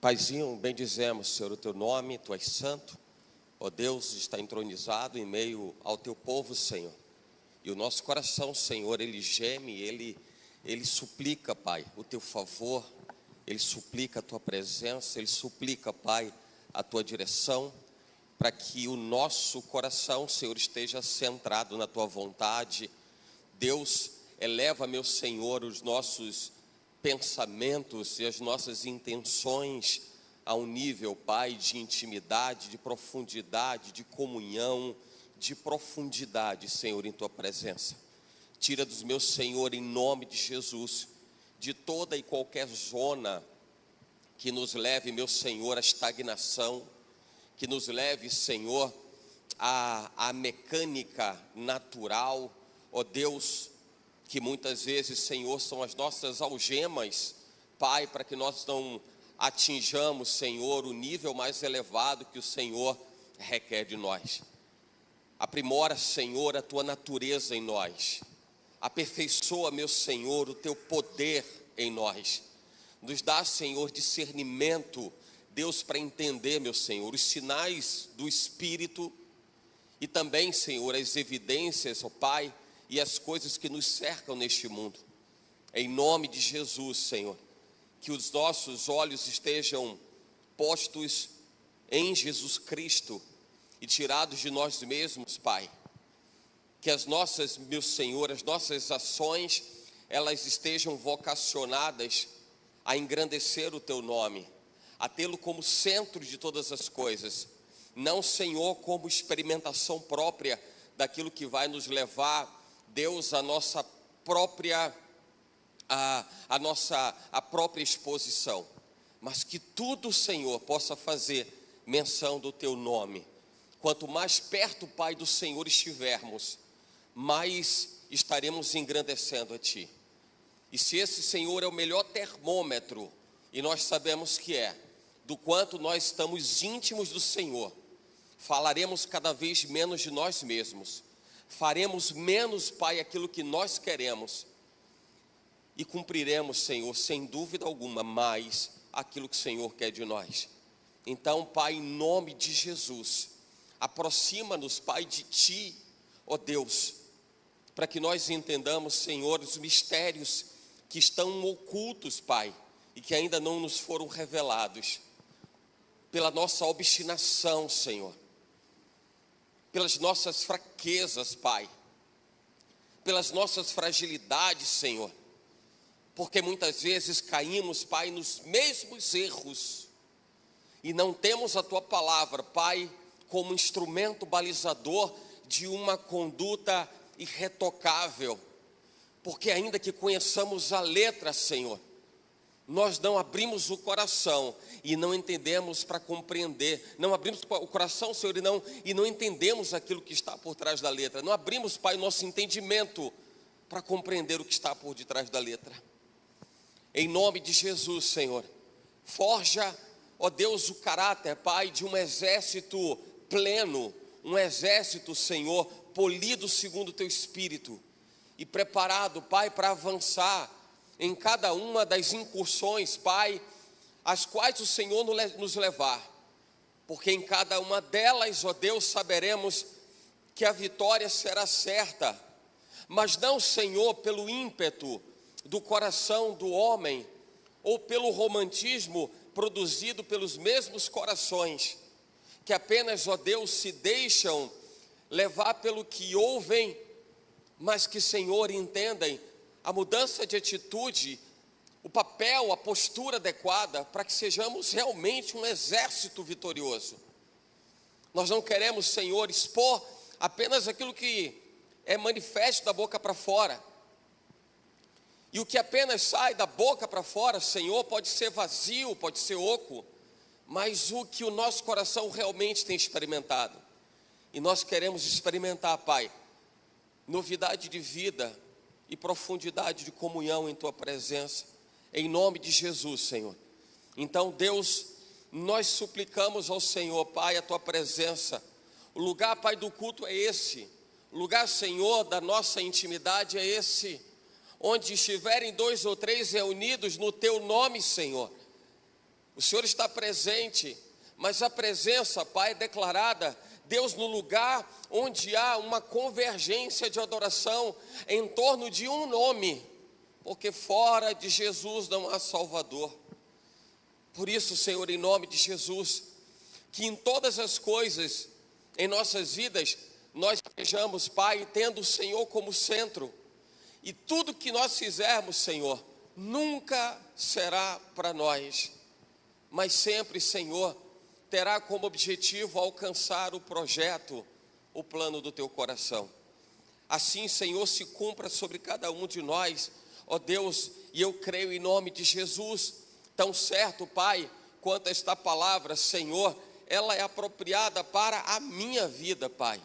Paizinho, bendizemos, Senhor, o teu nome, tu és santo, ó Deus, está entronizado em meio ao teu povo, Senhor. E o nosso coração, Senhor, ele geme, ele suplica, Pai, o teu favor, ele suplica a tua presença, ele suplica, Pai, a tua direção, para que o nosso coração, Senhor, esteja centrado na tua vontade. Deus, eleva, meu Senhor, os nossos pensamentos e as nossas intenções a um nível, Pai, de intimidade, de profundidade, de comunhão, de profundidade, Senhor, em tua presença. Tira dos meus, Senhor, em nome de Jesus, de toda e qualquer zona que nos leve, meu Senhor, à estagnação, que nos leve, Senhor, à mecânica natural, ó Deus, que muitas vezes, Senhor, são as nossas algemas, Pai, para que nós não atinjamos, Senhor, o nível mais elevado que o Senhor requer de nós. Aprimora, Senhor, a tua natureza em nós. Aperfeiçoa, meu Senhor, o teu poder em nós. Nos dá, Senhor, discernimento, Deus, para entender, meu Senhor, os sinais do Espírito e também, Senhor, as evidências, ó Pai, e as coisas que nos cercam neste mundo. Em nome de Jesus, Senhor, que os nossos olhos estejam postos em Jesus Cristo e tirados de nós mesmos, Pai. Que as nossas, meu Senhor, as nossas ações, elas estejam vocacionadas a engrandecer o teu nome, a tê-lo como centro de todas as coisas. Não, Senhor, como experimentação própria daquilo que vai nos levar, Deus, a nossa própria exposição, mas que tudo, Senhor, possa fazer menção do teu nome. Quanto mais perto, Pai, do Senhor estivermos, mais estaremos engrandecendo a Ti. E se esse, Senhor, é o melhor termômetro, e nós sabemos que é, do quanto nós estamos íntimos do Senhor, falaremos cada vez menos de nós mesmos, faremos menos, Pai, aquilo que nós queremos, e cumpriremos, Senhor, sem dúvida alguma, mais aquilo que o Senhor quer de nós. Então, Pai, em nome de Jesus, aproxima-nos, Pai, de Ti, ó Deus, para que nós entendamos, Senhor, os mistérios que estão ocultos, Pai, e que ainda não nos foram revelados, pela nossa obstinação, Senhor, pelas nossas fraquezas, Pai, pelas nossas fragilidades, Senhor, porque muitas vezes caímos, Pai, nos mesmos erros, e não temos a Tua palavra, Pai, como instrumento balizador de uma conduta irretocável, porque ainda que conheçamos a letra, Senhor, nós não abrimos o coração e não entendemos para compreender, não abrimos o coração, Senhor, e não entendemos aquilo que está por trás da letra, não abrimos, Pai, o nosso entendimento para compreender o que está por detrás da letra. Em nome de Jesus, Senhor, forja, ó Deus, o caráter, Pai, de um exército pleno, um exército, Senhor, polido segundo o Teu Espírito e preparado, Pai, para avançar em cada uma das incursões, Pai, as quais o Senhor nos levar, porque em cada uma delas, ó Deus, saberemos que a vitória será certa, mas não, Senhor, pelo ímpeto do coração do homem, ou pelo romantismo produzido pelos mesmos corações, que apenas, ó Deus, se deixam levar pelo que ouvem, mas que, Senhor, entendem a mudança de atitude, o papel, a postura adequada, para que sejamos realmente um exército vitorioso. Nós não queremos, Senhor, expor apenas aquilo que é manifesto da boca para fora, e o que apenas sai da boca para fora, Senhor, pode ser vazio, pode ser oco, mas o que o nosso coração realmente tem experimentado, e nós queremos experimentar, Pai, novidade de vida e profundidade de comunhão em Tua presença, em nome de Jesus, Senhor. Então, Deus, nós suplicamos ao Senhor, Pai, a Tua presença. O lugar, Pai, do culto é esse, o lugar, Senhor, da nossa intimidade é esse, onde estiverem 2 ou 3 reunidos no Teu nome, Senhor, O Senhor está presente, mas a presença, Pai, é declarada, Deus, no lugar onde há uma convergência de adoração em torno de um nome, porque fora de Jesus não há Salvador. Por isso, Senhor, em nome de Jesus, que em todas as coisas em nossas vidas, nós estejamos, Pai, tendo o Senhor como centro, e tudo que nós fizermos, Senhor, nunca será para nós, mas sempre, Senhor, terá como objetivo alcançar o projeto, o plano do Teu coração. Assim, Senhor, se cumpra sobre cada um de nós, ó Deus, e eu creio em nome de Jesus, tão certo, Pai, quanto esta palavra, Senhor, ela é apropriada para a minha vida, Pai.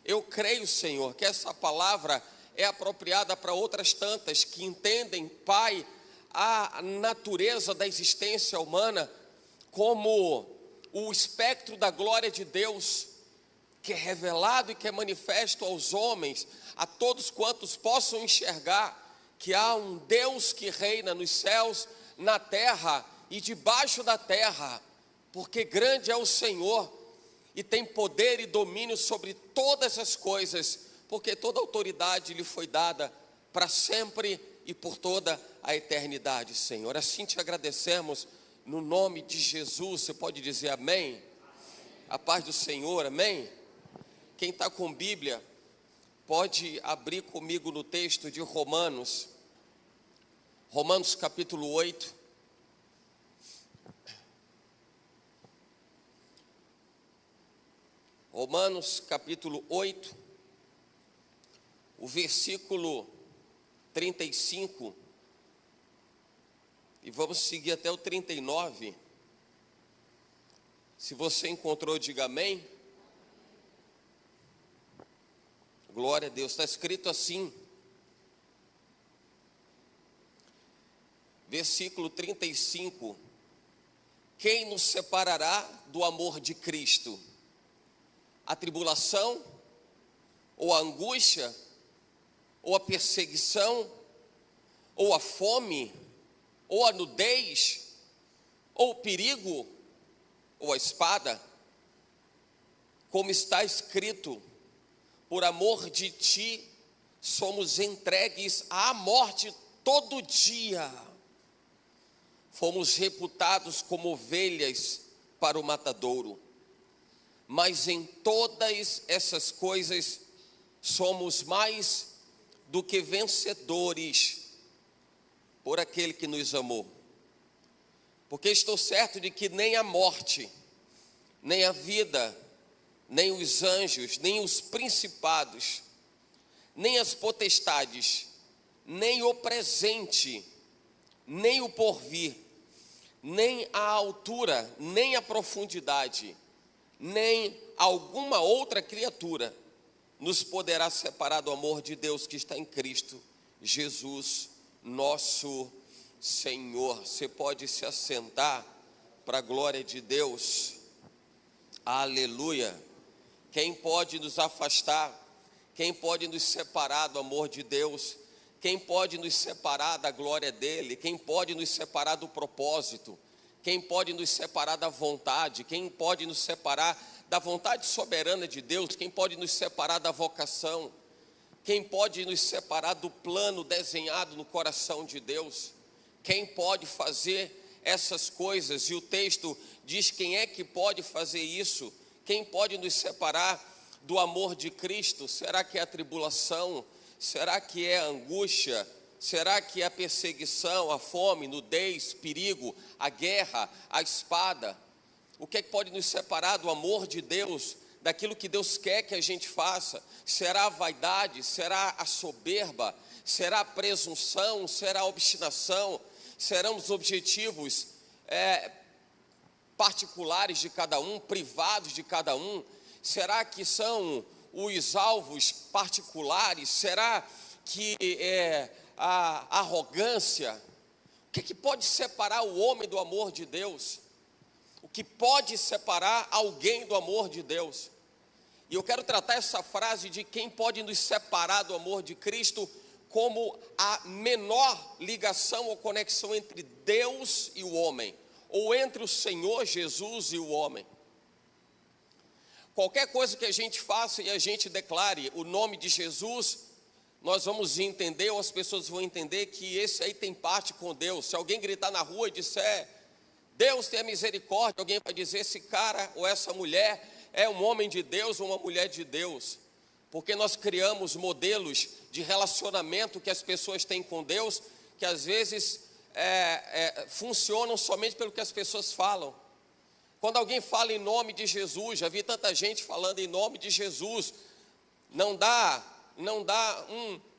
Eu creio, Senhor, que essa palavra é apropriada para outras tantas que entendem, Pai, a natureza da existência humana como o espectro da glória de Deus, que é revelado e que é manifesto aos homens, a todos quantos possam enxergar que há um Deus que reina nos céus, na terra e debaixo da terra, porque grande é o Senhor e tem poder e domínio sobre todas as coisas, porque toda autoridade lhe foi dada para sempre e por toda a eternidade, Senhor. Assim te agradecemos no nome de Jesus. Você pode dizer amém? A paz do Senhor, amém? Quem está com Bíblia, pode abrir comigo no texto de Romanos capítulo 8. Romanos capítulo 8, o versículo 35, e vamos seguir até o 39. Se você encontrou, diga amém. Glória a Deus. Está escrito assim, versículo 35: quem nos separará do amor de Cristo? A tribulação, ou a angústia, ou a perseguição, ou a fome, ou a nudez, ou o perigo, ou a espada? Como está escrito, por amor de ti, somos entregues à morte todo dia. Fomos reputados como ovelhas para o matadouro. Mas em todas essas coisas somos mais do que vencedores por aquele que nos amou. Porque estou certo de que nem a morte, nem a vida, nem os anjos, nem os principados, nem as potestades, nem o presente, nem o porvir, nem a altura, nem a profundidade, nem alguma outra criatura nos poderá separar do amor de Deus que está em Cristo Jesus, nosso Senhor. Você pode se assentar para a glória de Deus. Aleluia. Quem pode nos afastar? Quem pode nos separar do amor de Deus? Quem pode nos separar da glória dele? Quem pode nos separar do propósito? Quem pode nos separar da vontade? Quem pode nos separar da vontade soberana de Deus? Quem pode nos separar da vocação? Quem pode nos separar do plano desenhado no coração de Deus? Quem pode fazer essas coisas? E o texto diz: quem é que pode fazer isso? Quem pode nos separar do amor de Cristo? Será que é a tribulação? Será que é a angústia? Será que é a perseguição, a fome, nudez, perigo, a guerra, a espada? O que é que pode nos separar do amor de Deus, daquilo que Deus quer que a gente faça? Será a vaidade? Será a soberba? Será a presunção? Será a obstinação? Serão os objetivos particulares de cada um, privados de cada um? Será que são os alvos particulares? Será que é a arrogância? O que pode separar o homem do amor de Deus? O que pode separar alguém do amor de Deus? E eu quero tratar essa frase de quem pode nos separar do amor de Cristo como a menor ligação ou conexão entre Deus e o homem, ou entre o Senhor Jesus e o homem. Qualquer coisa que a gente faça e a gente declare o nome de Jesus, nós vamos entender, ou as pessoas vão entender que esse aí tem parte com Deus. Se alguém gritar na rua e disser, Deus tenha misericórdia, alguém vai dizer, esse cara ou essa mulher é um homem de Deus ou uma mulher de Deus. Porque nós criamos modelos de relacionamento que as pessoas têm com Deus, que às vezes funcionam somente pelo que as pessoas falam. Quando alguém fala em nome de Jesus, já vi tanta gente falando em nome de Jesus, não dá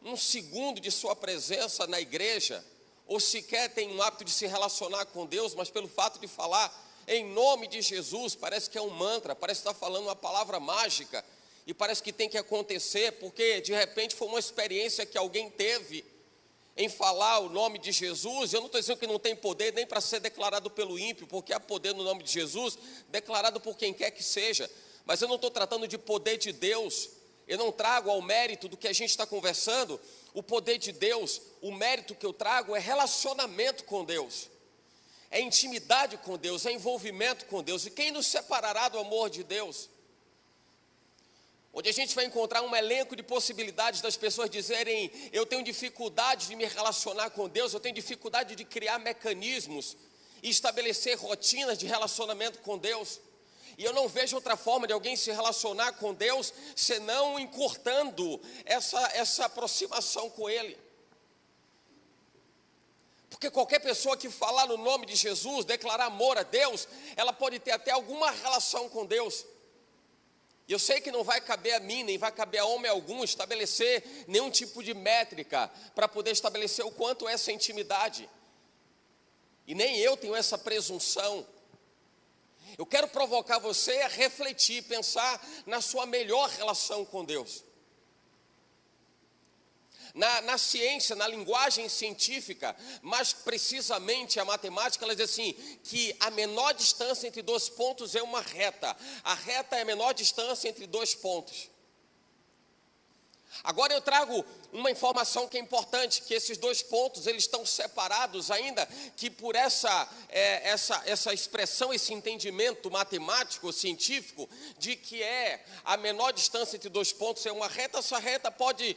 um segundo de sua presença na igreja, ou sequer tem um hábito de se relacionar com Deus, mas pelo fato de falar em nome de Jesus, parece que é um mantra, parece que está falando uma palavra mágica, e parece que tem que acontecer, porque de repente foi uma experiência que alguém teve em falar o nome de Jesus. Eu não estou dizendo que não tem poder nem para ser declarado pelo ímpio, porque há poder no nome de Jesus, declarado por quem quer que seja, mas eu não estou tratando de poder de Deus. Eu não trago ao mérito do que a gente está conversando o poder de Deus. O mérito que eu trago é relacionamento com Deus, é intimidade com Deus, é envolvimento com Deus. E quem nos separará do amor de Deus? Onde a gente vai encontrar um elenco de possibilidades das pessoas dizerem, eu tenho dificuldade de me relacionar com Deus, eu tenho dificuldade de criar mecanismos e estabelecer rotinas de relacionamento com Deus. E eu não vejo outra forma de alguém se relacionar com Deus, senão encurtando essa aproximação com Ele. Porque qualquer pessoa que falar no nome de Jesus, declarar amor a Deus, ela pode ter até alguma relação com Deus. E eu sei que não vai caber a mim, nem vai caber a homem algum estabelecer nenhum tipo de métrica para poder estabelecer o quanto é essa intimidade. E nem eu tenho essa presunção. Eu quero provocar você a refletir, pensar na sua melhor relação com Deus. Na ciência, na linguagem científica, mais precisamente a matemática, ela diz assim, que a menor distância entre dois pontos é uma reta. A reta é a menor distância entre dois pontos. Agora eu trago uma informação que é importante, que esses dois pontos, eles estão separados ainda, que por essa expressão, esse entendimento matemático, científico, de que é a menor distância entre dois pontos é uma reta. Essa reta pode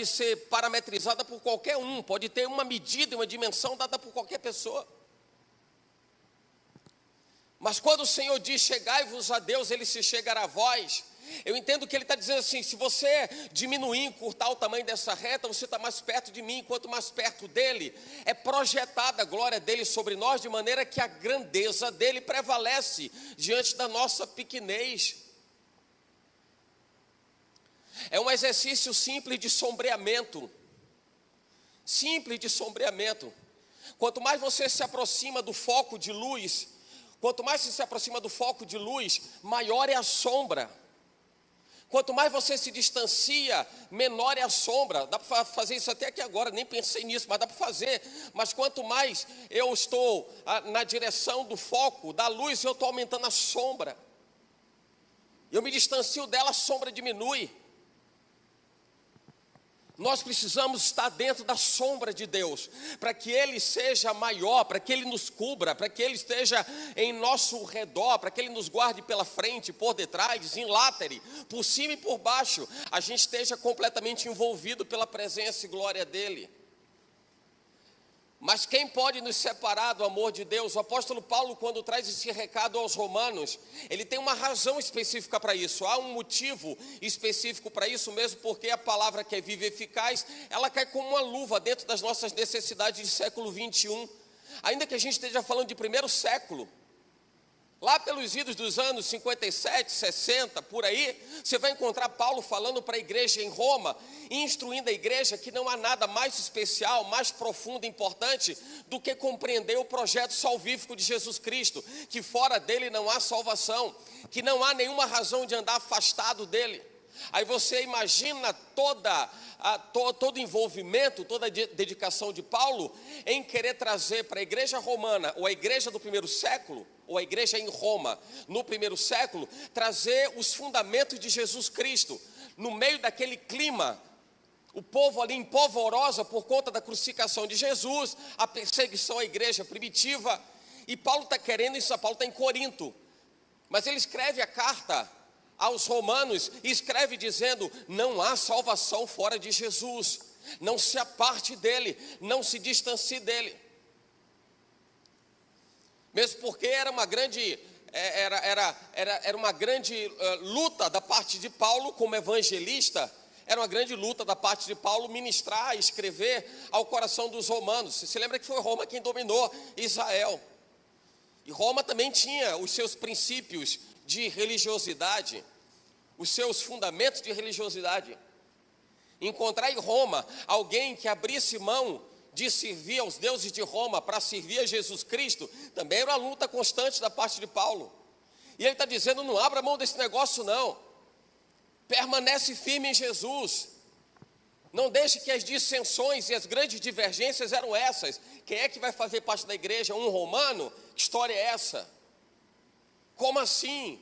ser parametrizada por qualquer um, pode ter uma medida, uma dimensão dada por qualquer pessoa. Mas quando o Senhor diz, chegai-vos a Deus, Ele se chegará a vós, eu entendo que Ele está dizendo assim, se você diminuir, encurtar o tamanho dessa reta, você está mais perto de mim. Quanto mais perto dEle, é projetada a glória dEle sobre nós, de maneira que a grandeza dEle prevalece diante da nossa pequenez. É um exercício simples de sombreamento. Simples de sombreamento. Quanto mais você se aproxima do foco de luz, quanto mais você se aproxima do foco de luz, maior é a sombra. Quanto mais você se distancia, menor é a sombra. Dá para fazer isso até aqui agora, nem pensei nisso, mas dá para fazer. Mas quanto mais eu estou na direção do foco, da luz, eu estou aumentando a sombra. Eu me distancio dela, a sombra diminui. Nós precisamos estar dentro da sombra de Deus, para que Ele seja maior, para que Ele nos cubra, para que Ele esteja em nosso redor, para que Ele nos guarde pela frente, por detrás, em látere, por cima e por baixo. A gente esteja completamente envolvido pela presença e glória dEle. Mas quem pode nos separar do amor de Deus? O apóstolo Paulo, quando traz esse recado aos romanos, ele tem uma razão específica para isso. Há um motivo específico para isso, mesmo porque a palavra que é viva e eficaz, ela cai como uma luva dentro das nossas necessidades de século 21. Ainda que a gente esteja falando de primeiro século, lá pelos idos dos anos 57, 60, por aí, você vai encontrar Paulo falando para a igreja em Roma, instruindo a igreja que não há nada mais especial, mais profundo e importante do que compreender o projeto salvífico de Jesus Cristo, que fora dele não há salvação, que não há nenhuma razão de andar afastado dele. Aí você imagina todo o envolvimento, toda a dedicação de Paulo em querer trazer para a igreja romana, ou a igreja do primeiro século, ou a igreja em Roma, no primeiro século, trazer os fundamentos de Jesus Cristo, no meio daquele clima, o povo ali em polvorosa por conta da crucificação de Jesus, a perseguição à igreja primitiva. E Paulo está querendo isso, Paulo está em Corinto. Mas ele escreve a carta aos romanos e escreve dizendo: não há salvação fora de Jesus. Não se aparte dele, não se distancie dele. Mesmo porque era uma grande luta da parte de Paulo como evangelista. Era uma grande luta da parte de Paulo ministrar e escrever ao coração dos romanos. Você se lembra que foi Roma quem dominou Israel. E Roma também tinha os seus princípios de religiosidade, os seus fundamentos de religiosidade. Encontrar em Roma alguém que abrisse mão de servir aos deuses de Roma para servir a Jesus Cristo, também era uma luta constante da parte de Paulo. E ele está dizendo: não abra mão desse negócio não, permanece firme em Jesus, não deixe que as dissensões e as grandes divergências eram essas. Quem é que vai fazer parte da igreja? Um romano? Que história é essa? Como assim?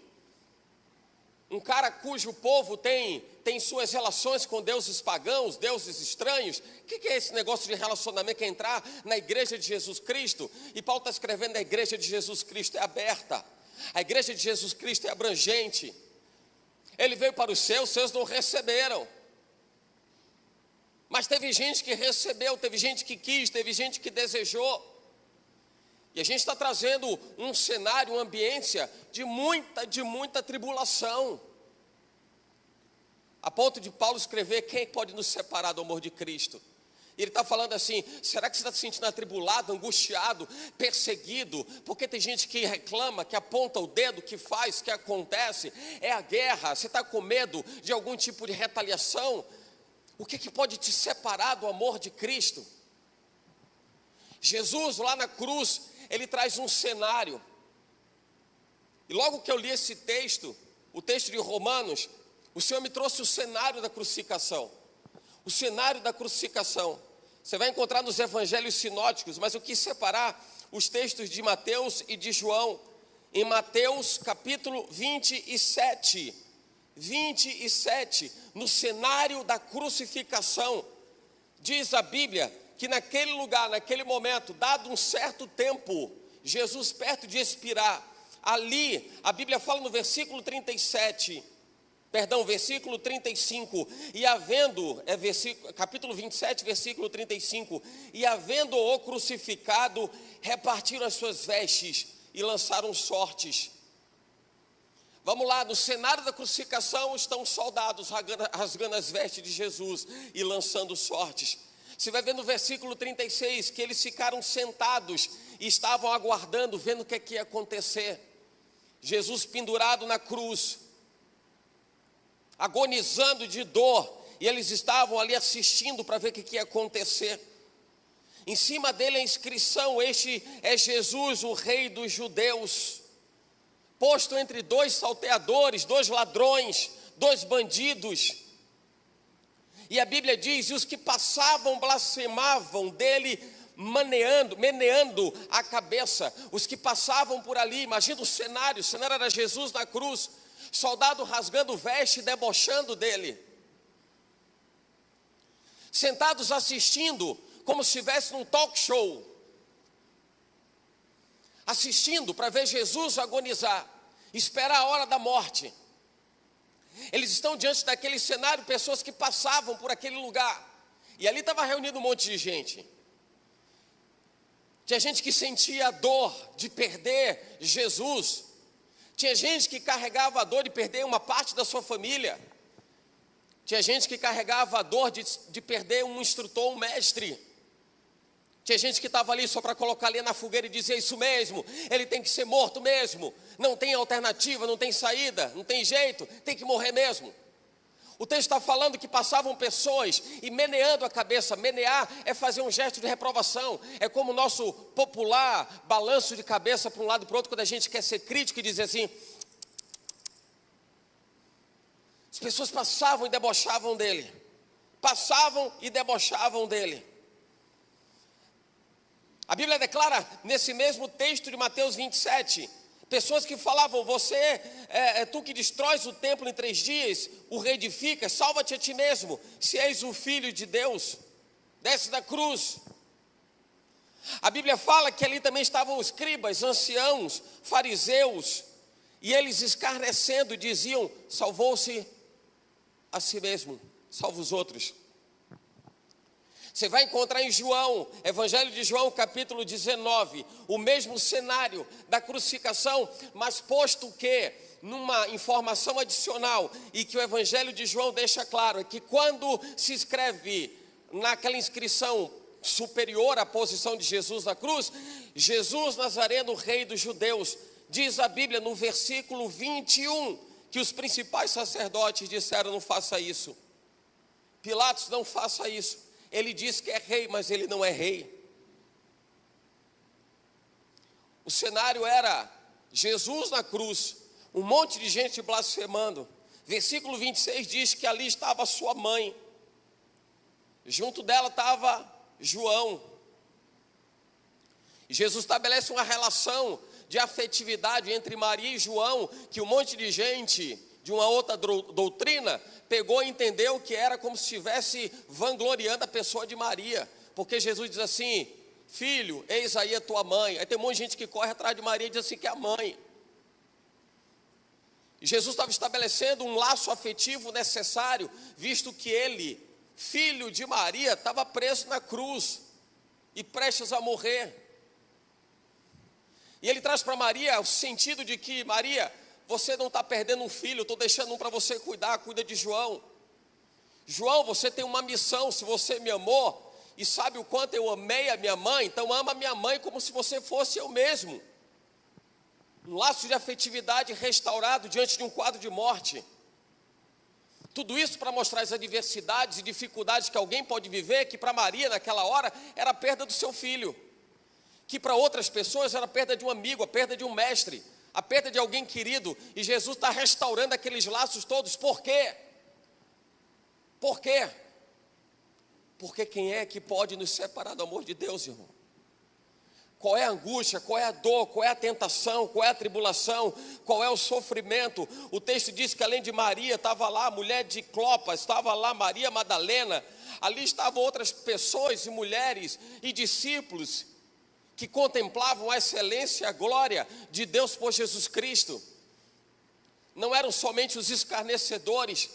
Um cara cujo povo tem suas relações com deuses pagãos, deuses estranhos. O que é esse negócio de relacionamento? Que é entrar na igreja de Jesus Cristo? E Paulo está escrevendo: a igreja de Jesus Cristo é aberta, a igreja de Jesus Cristo é abrangente. Ele veio para os seus não receberam. Mas teve gente que recebeu, teve gente que quis, teve gente que desejou. E a gente está trazendo um cenário, uma ambiência de muita tribulação. A ponto de Paulo escrever: quem pode nos separar do amor de Cristo? E ele está falando assim: será que você está se sentindo atribulado, angustiado, perseguido? Porque tem gente que reclama, que aponta o dedo, que faz, que acontece. É a guerra, você está com medo de algum tipo de retaliação? O que pode te separar do amor de Cristo? Jesus lá na cruz, ele traz um cenário. E logo que eu li esse texto, o texto de Romanos, o Senhor me trouxe o cenário da crucificação. O cenário da crucificação. Você vai encontrar nos evangelhos sinóticos, mas eu quis separar os textos de Mateus e de João. Em Mateus capítulo 27, no cenário da crucificação, diz a Bíblia que naquele lugar, naquele momento, dado um certo tempo, Jesus perto de expirar, ali, a Bíblia fala no versículo 35, e havendo, capítulo 27, versículo 35, e havendo-o crucificado, repartiram as suas vestes e lançaram sortes. Vamos lá, no cenário da crucificação estão os soldados rasgando as vestes de Jesus e lançando sortes. Você vai ver no versículo 36 que eles ficaram sentados e estavam aguardando, vendo o que ia acontecer. Jesus pendurado na cruz, agonizando de dor, e eles estavam ali assistindo para ver o que ia acontecer. Em cima dele a inscrição: este é Jesus, o Rei dos Judeus. Posto entre dois salteadores, dois ladrões, dois bandidos. E a Bíblia diz: e os que passavam blasfemavam dele, meneando a cabeça. Os que passavam por ali, imagina o cenário era Jesus na cruz, soldado rasgando veste e debochando dele. Sentados assistindo, como se estivesse num talk show. Assistindo para ver Jesus agonizar, esperar a hora da morte. Eles estão diante daquele cenário, pessoas que passavam por aquele lugar. E ali estava reunido um monte de gente. Tinha gente que sentia a dor de perder Jesus. Tinha gente que carregava a dor de perder uma parte da sua família. Tinha gente que carregava a dor de perder um instrutor, um mestre. Tinha gente que estava ali só para colocar ali na fogueira e dizer: isso mesmo, ele tem que ser morto mesmo, não tem alternativa, não tem saída, não tem jeito, tem que morrer mesmo. O texto está falando que passavam pessoas e meneando a cabeça. Menear é fazer um gesto de reprovação, é como o nosso popular balanço de cabeça para um lado e para o outro, quando a gente quer ser crítico e dizer assim. As pessoas passavam e debochavam dele, A Bíblia declara nesse mesmo texto de Mateus 27, pessoas que falavam: você é tu que destróis o templo em 3 dias, o reedifica, salva-te a ti mesmo, se és o Filho de Deus, desce da cruz. A Bíblia fala que ali também estavam escribas, anciãos, fariseus, e eles escarnecendo diziam: salvou-se a si mesmo, salva os outros. Você vai encontrar em João, Evangelho de João, capítulo 19, o mesmo cenário da crucificação, mas posto que numa informação adicional, e que o Evangelho de João deixa claro, é que quando se escreve naquela inscrição superior à posição de Jesus na cruz, Jesus Nazareno, rei dos judeus, diz a Bíblia no versículo 21, que os principais sacerdotes disseram: não faça isso. Pilatos, não faça isso. Ele diz que é rei, mas ele não é rei. O cenário era Jesus na cruz, um monte de gente blasfemando. Versículo 26 diz que ali estava sua mãe, junto dela estava João. E Jesus estabelece uma relação de afetividade entre Maria e João, que um monte de gente de uma outra doutrina pegou e entendeu que era como se estivesse vangloriando a pessoa de Maria, porque Jesus diz assim: filho, eis aí a tua mãe. Aí tem um monte de gente que corre atrás de Maria e diz assim que é a mãe. E Jesus estava estabelecendo um laço afetivo necessário, visto que ele, filho de Maria, estava preso na cruz e prestes a morrer. E ele traz para Maria o sentido de que: Maria, você não está perdendo um filho, eu estou deixando um para você cuidar, cuida de João. João, você tem uma missão, se você me amou e sabe o quanto eu amei a minha mãe, então ama a minha mãe como se você fosse eu mesmo. Um laço de afetividade restaurado diante de um quadro de morte. Tudo isso para mostrar as adversidades e dificuldades que alguém pode viver, que para Maria naquela hora era a perda do seu filho, que para outras pessoas era a perda de um amigo, a perda de um mestre, a perda de alguém querido. E Jesus está restaurando aqueles laços todos. Por quê? Por quê? Porque quem é que pode nos separar do amor de Deus, irmão? Qual é a angústia, qual é a dor, qual é a tentação, qual é a tribulação, qual é o sofrimento? O texto diz que além de Maria, estava lá a mulher de Clopas, estava lá Maria Madalena, ali estavam outras pessoas e mulheres e discípulos que contemplavam a excelência e a glória de Deus por Jesus Cristo. Não eram somente os escarnecedores,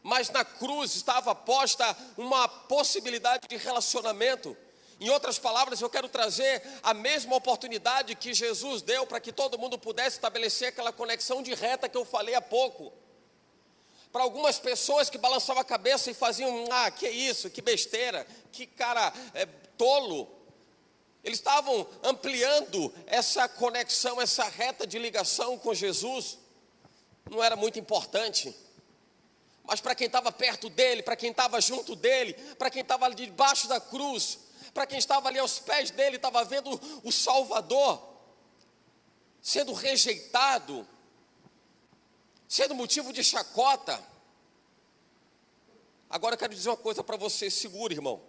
mas na cruz estava posta uma possibilidade de relacionamento. Em outras palavras, eu quero trazer a mesma oportunidade que Jesus deu para que todo mundo pudesse estabelecer aquela conexão de reta que eu falei há pouco. Para algumas pessoas que balançavam a cabeça e faziam: que isso, que besteira, que cara tolo. Eles estavam ampliando essa conexão, essa reta de ligação com Jesus. Não era muito importante. Mas para quem estava perto dele, para quem estava junto dele, para quem estava ali debaixo da cruz, para quem estava ali aos pés dele, estava vendo o Salvador sendo rejeitado, sendo motivo de chacota. Agora eu quero dizer uma coisa para você, segura, irmão.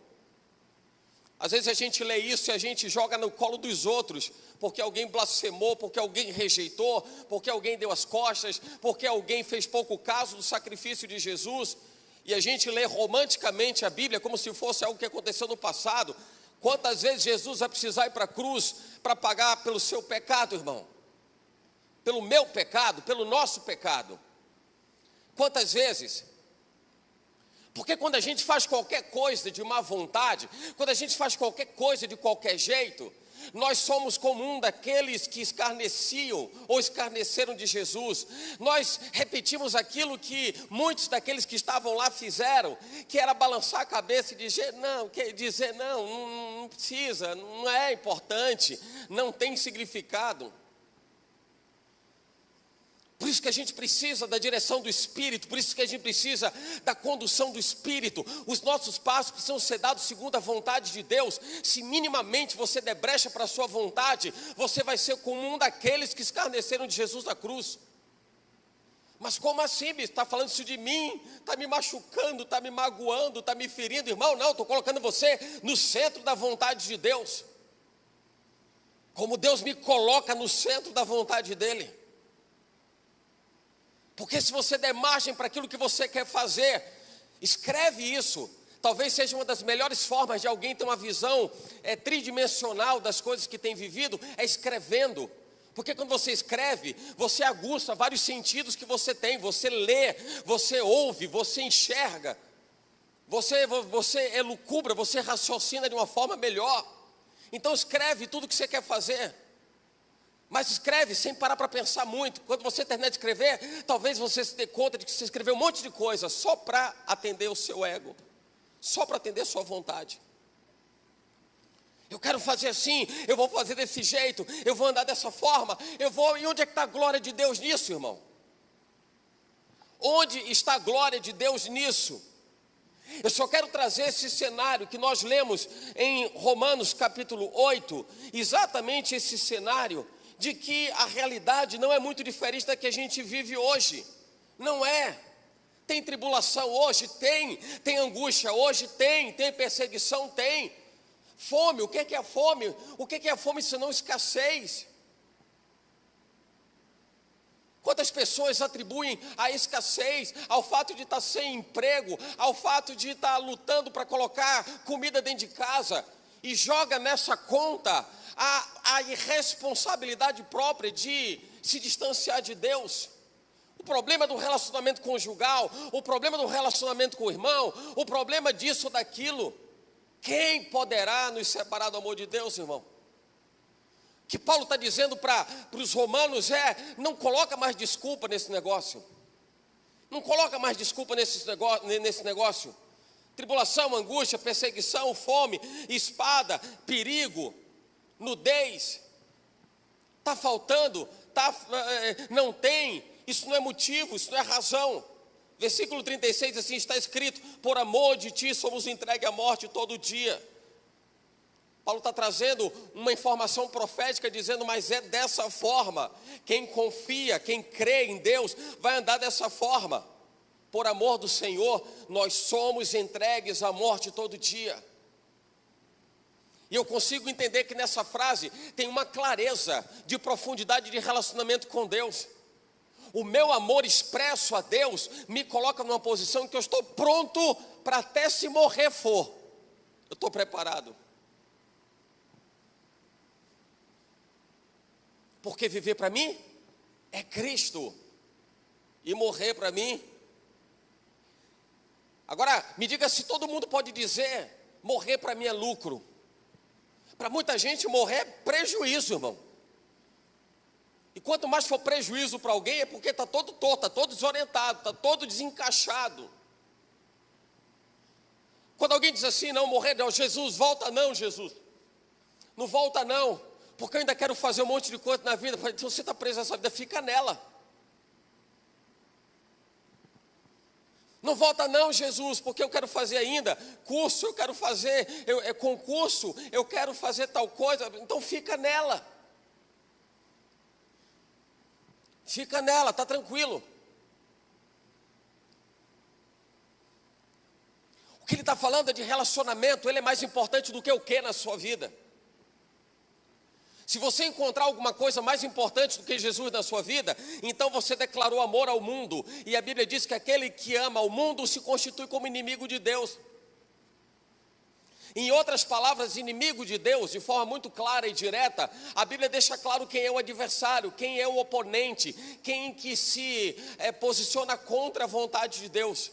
Às vezes a gente lê isso e a gente joga no colo dos outros, porque alguém blasfemou, porque alguém rejeitou, porque alguém deu as costas, porque alguém fez pouco caso do sacrifício de Jesus, e a gente lê romanticamente a Bíblia como se fosse algo que aconteceu no passado. Quantas vezes Jesus vai precisar ir para a cruz para pagar pelo seu pecado, irmão? Pelo meu pecado, pelo nosso pecado. Quantas vezes? Porque quando a gente faz qualquer coisa de má vontade, quando a gente faz qualquer coisa de qualquer jeito, nós somos como um daqueles que escarneciam ou escarneceram de Jesus. Nós repetimos aquilo que muitos daqueles que estavam lá fizeram, que era balançar a cabeça e dizer não precisa, não é importante, não tem significado. Por isso que a gente precisa da direção do Espírito, por isso que a gente precisa da condução do Espírito. Os nossos passos precisam ser dados segundo a vontade de Deus. Se minimamente você der brecha para a sua vontade, você vai ser como um daqueles que escarneceram de Jesus na cruz. Mas como assim, bicho? Está falando isso de mim? Está me machucando, está me magoando, está me ferindo? Irmão, não, estou colocando você no centro da vontade de Deus. Como Deus me coloca no centro da vontade dEle. Porque se você der margem para aquilo que você quer fazer, escreve isso, talvez seja uma das melhores formas de alguém ter uma visão tridimensional das coisas que tem vivido, é escrevendo. Porque quando você escreve, você aguça vários sentidos que você tem. Você lê, você ouve, você enxerga, você elucubra, você raciocina de uma forma melhor. Então escreve tudo o que você quer fazer, mas escreve sem parar para pensar muito. Quando você terminar de escrever, talvez você se dê conta de que você escreveu um monte de coisa só para atender o seu ego, só para atender a sua vontade. Eu quero fazer assim, eu vou fazer desse jeito, eu vou andar dessa forma, e onde é que está a glória de Deus nisso, irmão? Onde está a glória de Deus nisso? Eu só quero trazer esse cenário que nós lemos em Romanos capítulo 8, exatamente esse cenário de que a realidade não é muito diferente da que a gente vive hoje. Não é. Tem tribulação hoje? Tem angústia hoje? Tem perseguição? Tem. Fome, o que é a fome? O que é a fome senão escassez? Quantas pessoas atribuem a escassez ao fato de estar sem emprego, ao fato de estar lutando para colocar comida dentro de casa, e joga nessa conta a irresponsabilidade própria de se distanciar de Deus? O problema do relacionamento conjugal, o problema do relacionamento com o irmão, o problema disso ou daquilo. Quem poderá nos separar do amor de Deus, irmão? O que Paulo está dizendo para os romanos não coloca mais desculpa nesse negócio. Não coloca mais desculpa nesse negócio. Tribulação, angústia, perseguição, fome, espada, perigo, nudez. Está faltando, não tem, isso não é motivo, isso não é razão. Versículo 36, assim está escrito: por amor de ti somos entregues à morte todo dia. Paulo está trazendo uma informação profética, dizendo, mas é dessa forma. Quem confia, quem crê em Deus, vai andar dessa forma. Por amor do Senhor, nós somos entregues à morte todo dia. E eu consigo entender que nessa frase tem uma clareza de profundidade de relacionamento com Deus. O meu amor expresso a Deus me coloca numa posição em que eu estou pronto para até se morrer for. Eu estou preparado. Porque viver para mim é Cristo, e morrer para mim. Agora, me diga se todo mundo pode dizer, morrer para mim é lucro. Para muita gente morrer é prejuízo, irmão. E quanto mais for prejuízo para alguém, é porque está todo torto, está todo desorientado, está todo desencaixado. Quando alguém diz assim, não, morrer não, Jesus, volta não, Jesus. Não volta não, porque eu ainda quero fazer um monte de coisa na vida. Se você está preso nessa vida, fica nela. Não volta não, Jesus, porque eu quero fazer ainda curso, eu quero fazer concurso, eu quero fazer tal coisa, então fica nela. Fica nela, está tranquilo. O que ele está falando é de relacionamento. Ele é mais importante do que o que na sua vida? Se você encontrar alguma coisa mais importante do que Jesus na sua vida, então você declarou amor ao mundo. E a Bíblia diz que aquele que ama o mundo se constitui como inimigo de Deus. Em outras palavras, inimigo de Deus, de forma muito clara e direta, a Bíblia deixa claro quem é o adversário, quem é o oponente, quem que se posiciona contra a vontade de Deus.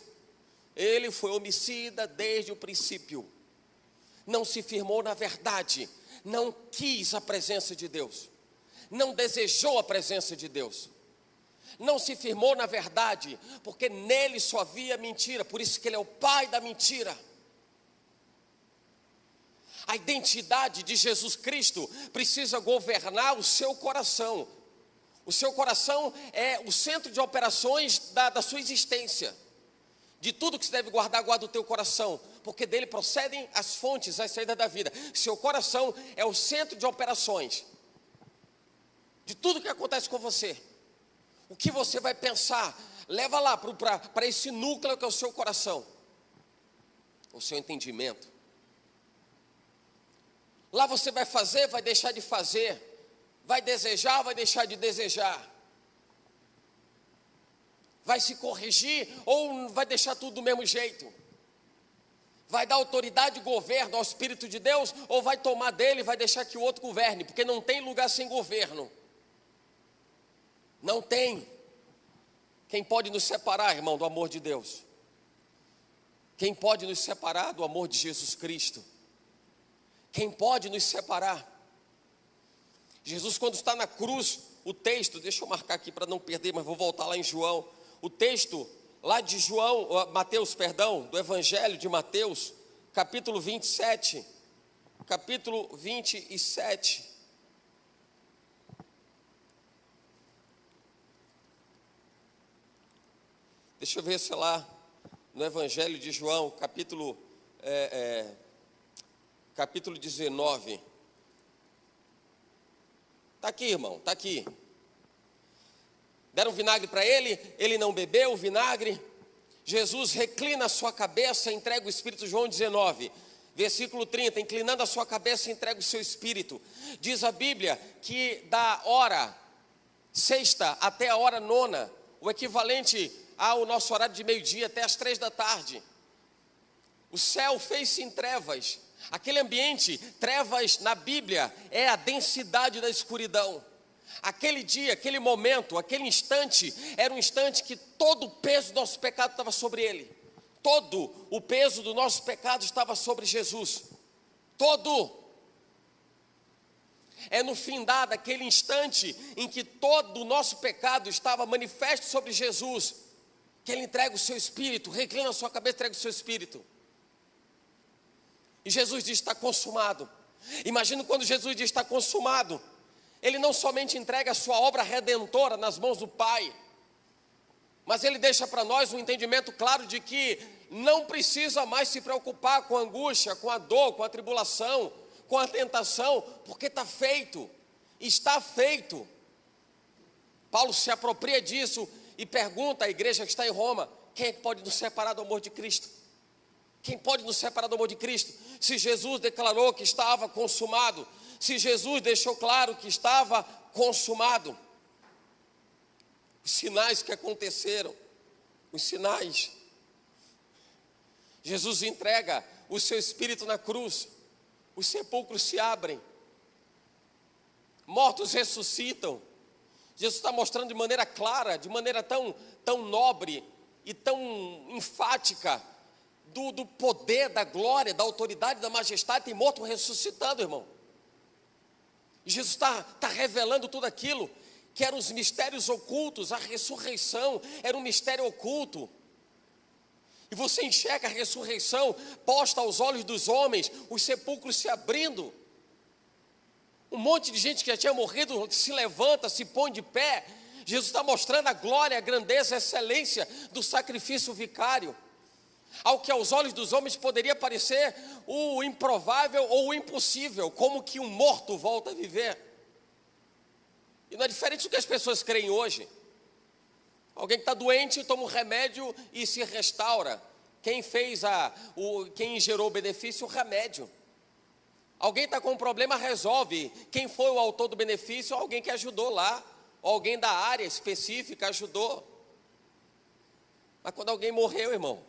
Ele foi homicida desde o princípio, não se firmou na verdade, não quis a presença de Deus, não desejou a presença de Deus, não se firmou na verdade, porque nele só havia mentira, por isso que ele é o pai da mentira. A identidade de Jesus Cristo precisa governar o seu coração. O seu coração é o centro de operações da sua existência. De tudo que se deve guardar, guarda o teu coração, porque dele procedem as fontes, as saídas da vida. Seu coração é o centro de operações de tudo que acontece com você. O que você vai pensar, leva lá para esse núcleo que é o seu coração, o seu entendimento. Lá você vai fazer, vai deixar de fazer, vai desejar, vai deixar de desejar, vai se corrigir ou vai deixar tudo do mesmo jeito, Vai dar autoridade e governo ao Espírito de Deus, ou vai tomar dele e vai deixar que o outro governe? Porque não tem lugar sem governo. Não tem. Quem pode nos separar, irmão, do amor de Deus? Quem pode nos separar do amor de Jesus Cristo? Quem pode nos separar? Jesus, quando está na cruz, o texto, deixa eu marcar aqui para não perder, mas vou voltar lá em João. O texto lá de Mateus, do Evangelho de Mateus, capítulo 27. Capítulo 27. Deixa eu ver se lá no Evangelho de João, capítulo 19. Está aqui, irmão, está aqui. Deram vinagre para ele, ele não bebeu o vinagre. Jesus reclina a sua cabeça, entrega o Espírito. João 19, versículo 30, inclinando a sua cabeça, entrega o seu Espírito. Diz a Bíblia que da hora sexta até a hora nona, o equivalente ao nosso horário de meio-dia até as 3 da tarde, o céu fez-se em trevas. Aquele ambiente, trevas na Bíblia, é a densidade da escuridão. Aquele dia, aquele momento, aquele instante, era um instante que todo o peso do nosso pecado estava sobre ele. Todo o peso do nosso pecado estava sobre Jesus. Todo. É no findar daquele instante em que todo o nosso pecado estava manifesto sobre Jesus, que ele entrega o seu Espírito, reclina a sua cabeça, entrega o seu Espírito. E Jesus diz: está consumado. Imagina quando Jesus diz: está consumado. Ele não somente entrega a sua obra redentora nas mãos do Pai, mas ele deixa para nós um entendimento claro de que não precisa mais se preocupar com a angústia, com a dor, com a tribulação, com a tentação, porque está feito, está feito. Paulo se apropria disso e pergunta à igreja que está em Roma: quem é que pode nos separar do amor de Cristo? Quem pode nos separar do amor de Cristo? Se Jesus declarou que estava consumado, se Jesus deixou claro que estava consumado, os sinais que aconteceram, os sinais, Jesus entrega o seu Espírito na cruz, os sepulcros se abrem, mortos ressuscitam. Jesus está mostrando de maneira clara, de maneira tão nobre e tão enfática, do poder, da glória, da autoridade, da majestade. Tem morto ressuscitando, irmão. E Jesus está revelando tudo aquilo que eram os mistérios ocultos. A ressurreição era um mistério oculto. E você enxerga a ressurreição posta aos olhos dos homens, os sepulcros se abrindo. Um monte de gente que já tinha morrido se levanta, se põe de pé. Jesus está mostrando a glória, a grandeza, a excelência do sacrifício vicário. Ao que aos olhos dos homens poderia parecer o improvável ou o impossível, como que um morto volta a viver. E não é diferente do que as pessoas creem hoje. Alguém que está doente toma um remédio e se restaura. Quem quem gerou o benefício, o remédio. Alguém está com um problema, resolve. Quem foi o autor do benefício? Alguém que ajudou lá. Alguém da área específica ajudou. Mas quando alguém morreu, irmão,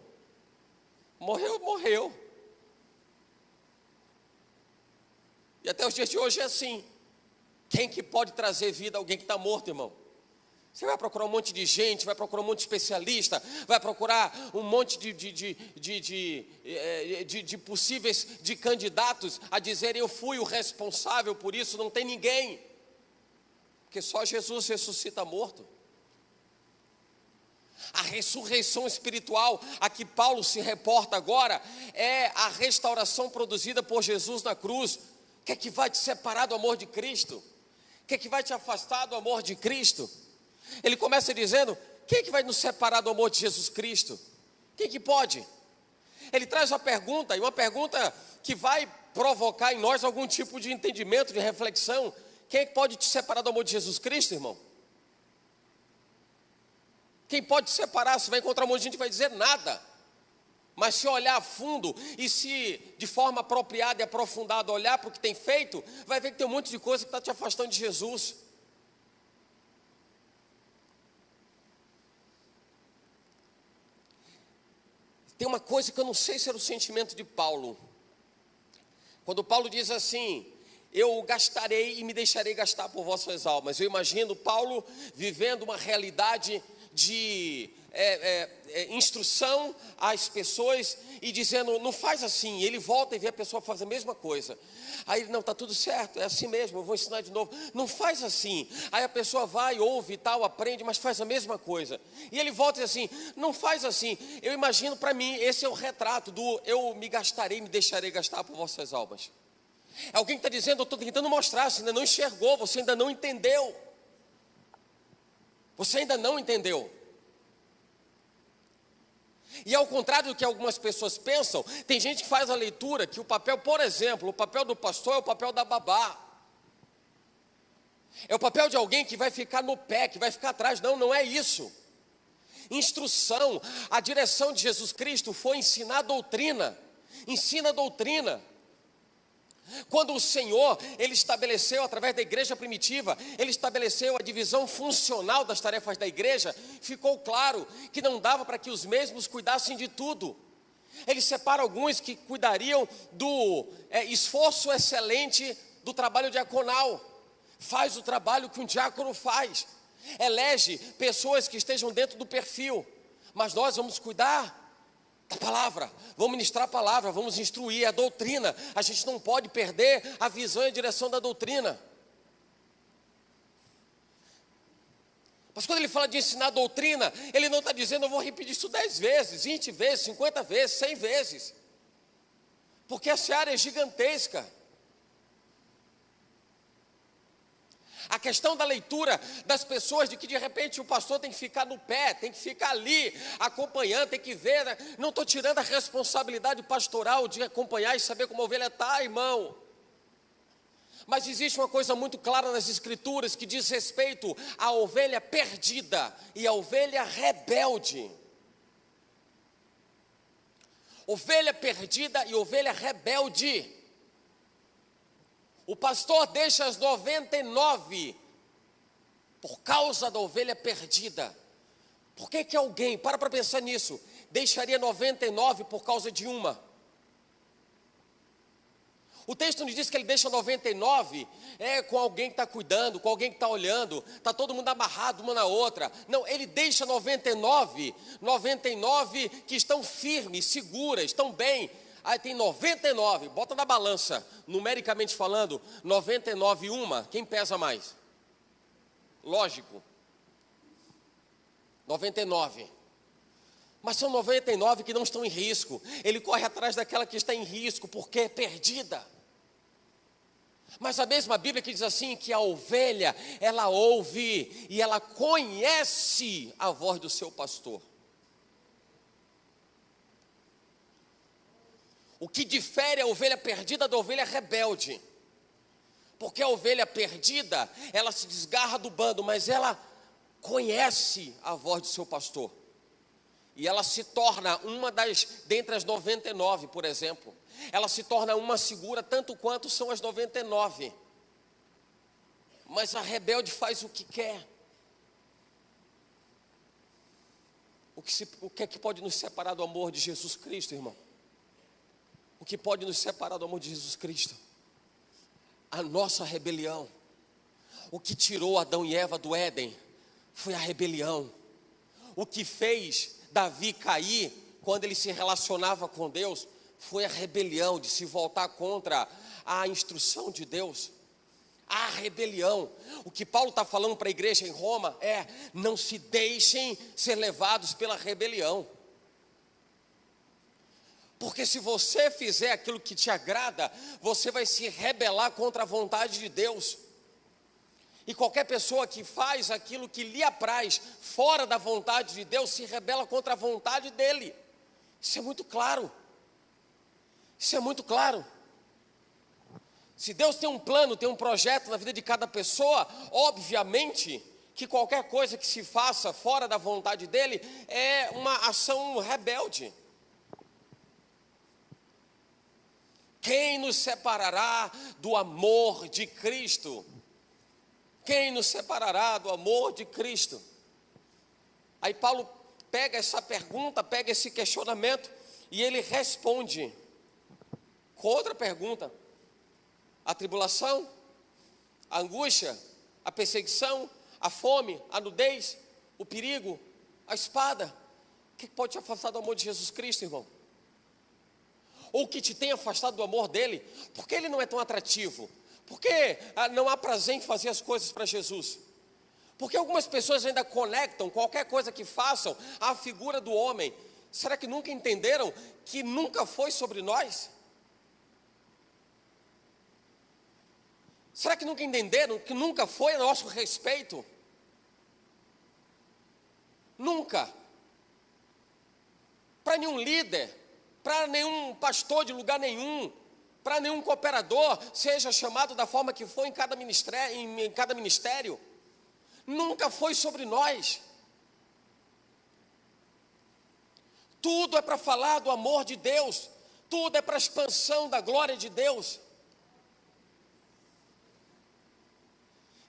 morreu. E até os dias de hoje é assim. Quem que pode trazer vida a alguém que está morto, irmão? Você vai procurar um monte de gente, vai procurar um monte de especialista, vai procurar um monte de possíveis candidatos a dizerem: eu fui o responsável por isso. Não tem ninguém, porque só Jesus ressuscita morto. A ressurreição espiritual a que Paulo se reporta agora é a restauração produzida por Jesus na cruz. O que é que vai te separar do amor de Cristo? O que é que vai te afastar do amor de Cristo? Ele começa dizendo: quem é que vai nos separar do amor de Jesus Cristo? Quem que pode? Ele traz uma pergunta, e uma pergunta que vai provocar em nós algum tipo de entendimento, de reflexão. Quem é que pode te separar do amor de Jesus Cristo, irmão? Quem pode te separar? Você vai encontrar um monte de gente que vai dizer nada. Mas se olhar a fundo e se de forma apropriada e aprofundada olhar para o que tem feito, vai ver que tem um monte de coisa que está te afastando de Jesus. tem uma coisa que eu não sei se era o sentimento de Paulo. Quando Paulo diz assim: eu gastarei e me deixarei gastar por vossas almas. Eu imagino Paulo vivendo uma realidade de instrução às pessoas e dizendo: não faz assim. E ele volta e vê a pessoa fazer a mesma coisa. Aí ele: não, está tudo certo, é assim mesmo, eu vou ensinar de novo. Não faz assim. Aí a pessoa vai, ouve e tal, aprende, mas faz a mesma coisa. E ele volta e diz assim: não faz assim. Eu imagino, para mim, esse é o retrato do eu me gastarei, me deixarei gastar por vossas almas. É alguém que está dizendo: eu estou tentando mostrar, você ainda não enxergou, você ainda não entendeu. Você ainda não entendeu. E ao contrário do que algumas pessoas pensam, tem gente que faz a leitura que o papel, por exemplo, o papel do pastor é o papel da babá. É o papel de alguém que vai ficar no pé, que vai ficar atrás. Não, não é isso. Instrução, a direção de Jesus Cristo foi ensinar a doutrina. Ensina a doutrina. Quando o Senhor, Ele estabeleceu através da igreja primitiva, Ele estabeleceu a divisão funcional das tarefas da igreja, ficou claro que não dava para que os mesmos cuidassem de tudo. Ele separa alguns que cuidariam do esforço excelente do trabalho diaconal, faz o trabalho que um diácono faz, elege pessoas que estejam dentro do perfil, mas nós vamos cuidar da palavra, vamos ministrar a palavra, vamos instruir a doutrina. A gente não pode perder a visão e a direção da doutrina. Mas quando ele fala de ensinar a doutrina, ele não está dizendo: eu vou repetir isso 10 vezes, 20 vezes, 50 vezes, 100 vezes, porque a seara é gigantesca. A questão da leitura das pessoas, de que de repente o pastor tem que ficar no pé, tem que ficar ali acompanhando, tem que ver, né? Não estou tirando a responsabilidade pastoral de acompanhar e saber como a ovelha está, irmão. Mas existe uma coisa muito clara nas Escrituras que diz respeito à ovelha perdida e à ovelha rebelde. Ovelha perdida e ovelha rebelde. O pastor deixa as 99 por causa da ovelha perdida. Por que alguém, para pensar nisso, deixaria 99 por causa de uma? O texto nos diz que ele deixa 99 com alguém que está cuidando, com alguém que está olhando, está todo mundo amarrado uma na outra. Não, ele deixa 99 que estão firmes, seguras, estão bem. Aí tem 99, bota na balança, numericamente falando, 99 e uma, quem pesa mais? Lógico, 99. Mas são 99 que não estão em risco. Ele corre atrás daquela que está em risco, porque é perdida. Mas a mesma Bíblia que diz assim, que a ovelha, ela ouve e ela conhece a voz do seu pastor. O que difere a ovelha perdida da ovelha rebelde? Porque a ovelha perdida, ela se desgarra do bando, mas ela conhece a voz do seu pastor. E ela se torna uma dentre as 99, por exemplo. Ela se torna uma segura tanto quanto são as 99. Mas a rebelde faz o que quer. O que é que pode nos separar do amor de Jesus Cristo, irmão? O que pode nos separar do amor de Jesus Cristo? A nossa rebelião. O que tirou Adão e Eva do Éden foi a rebelião. O que fez Davi cair quando ele se relacionava com Deus foi a rebelião de se voltar contra a instrução de Deus. A rebelião. O que Paulo está falando para a igreja em Roma é: não se deixem ser levados pela rebelião. Porque se você fizer aquilo que te agrada, você vai se rebelar contra a vontade de Deus. E qualquer pessoa que faz aquilo que lhe apraz fora da vontade de Deus, se rebela contra a vontade dele. Isso é muito claro. Isso é muito claro. Se Deus tem um plano, tem um projeto na vida de cada pessoa, obviamente que qualquer coisa que se faça fora da vontade dele é uma ação rebelde. Quem nos separará do amor de Cristo? Quem nos separará do amor de Cristo? Aí Paulo pega essa pergunta, pega esse questionamento E ele responde com outra pergunta: a tribulação, a angústia, a perseguição, a fome, a nudez, o perigo, a espada. O que pode te afastar do amor de Jesus Cristo, irmão? Ou que te tem afastado do amor dele? Por que ele não é tão atrativo? Por que não há prazer em fazer as coisas para Jesus? Porque algumas pessoas ainda conectam qualquer coisa que façam à figura do homem. Será que nunca entenderam que nunca foi sobre nós? Será que nunca entenderam que nunca foi a nosso respeito? Nunca. Para nenhum líder, para nenhum pastor de lugar nenhum, para nenhum cooperador, seja chamado da forma que for em cada ministério, nunca foi sobre nós. Tudo é para falar do amor de Deus, tudo é para a expansão da glória de Deus.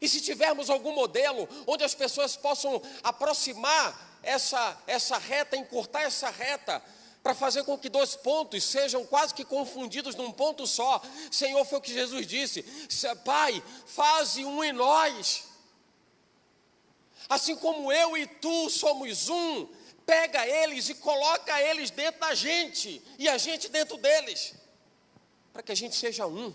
E se tivermos algum modelo onde as pessoas possam aproximar essa reta, encurtar essa reta, para fazer com que dois pontos sejam quase que confundidos num ponto só. Senhor, foi o que Jesus disse: Pai, faze um em nós, assim como eu e tu somos um. Pega eles e coloca eles dentro da gente, e a gente dentro deles, para que a gente seja um.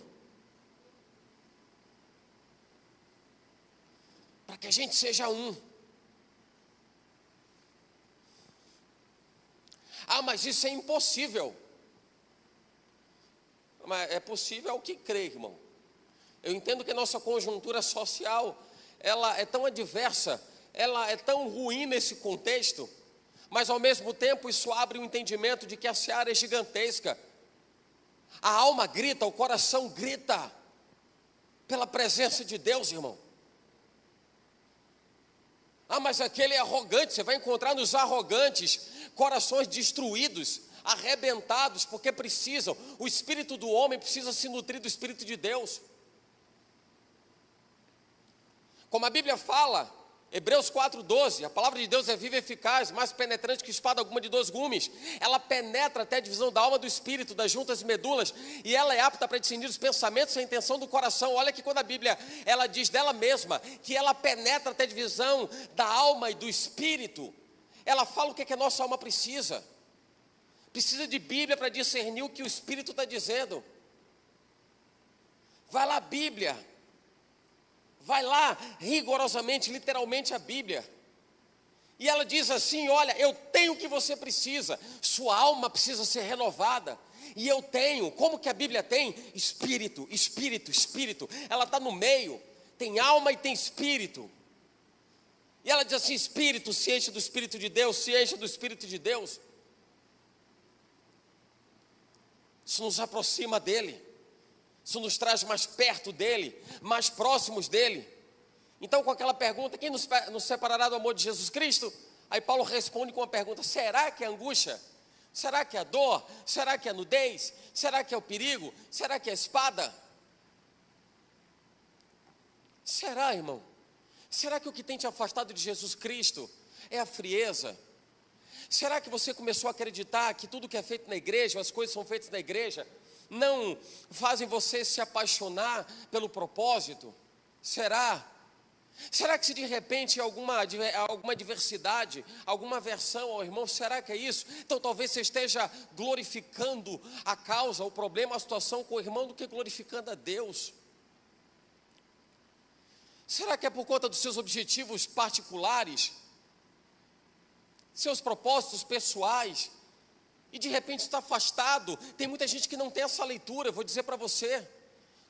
Para que a gente seja um. Ah, mas isso é impossível. Mas é possível ao que crê, irmão. Eu entendo que a nossa conjuntura social, ela é tão adversa, ela é tão ruim nesse contexto, mas ao mesmo tempo isso abre o entendimento de que a seara é gigantesca. A alma grita, o coração grita pela presença de Deus, irmão. Ah, mas aquele é arrogante. Você vai encontrar nos arrogantes corações destruídos, arrebentados, porque precisam. O espírito do homem precisa se nutrir do Espírito de Deus. Como a Bíblia fala, Hebreus 4:12, a palavra de Deus é viva e eficaz, mais penetrante que espada alguma de 2 gumes. Ela penetra até a divisão da alma do espírito, das juntas e medulas, e ela é apta para discernir os pensamentos e a intenção do coração. Olha que quando a Bíblia, ela diz dela mesma, que ela penetra até a divisão da alma e do espírito, ela fala o que a nossa alma precisa. Precisa de Bíblia para discernir o que o Espírito está dizendo. Vai lá, Bíblia. Vai lá, rigorosamente, literalmente a Bíblia. E ela diz assim: olha, eu tenho o que você precisa. Sua alma precisa ser renovada. E eu tenho. Como que a Bíblia tem? Espírito, espírito, espírito. Ela está no meio. Tem alma e tem espírito. E ela diz assim: espírito, se enche do Espírito de Deus, se enche do Espírito de Deus. Isso nos aproxima dele. Isso nos traz mais perto dele, mais próximos dele. Então, com aquela pergunta: quem nos separará do amor de Jesus Cristo? Aí Paulo responde com uma pergunta: será que é angústia? Será que é dor? Será que é nudez? Será que é o perigo? Será que é a espada? Será, irmão? Será que o que tem te afastado de Jesus Cristo é a frieza? Será que você começou a acreditar que tudo que é feito na igreja, as coisas são feitas na igreja, não fazem você se apaixonar pelo propósito? Será? Será que se de repente alguma diversidade, alguma aversão ao irmão, será que é isso? Então talvez você esteja glorificando a causa, o problema, a situação com o irmão, do que glorificando a Deus. Será que é por conta dos seus objetivos particulares, seus propósitos pessoais, e de repente está afastado? Tem muita gente que não tem essa leitura. Eu vou dizer para você,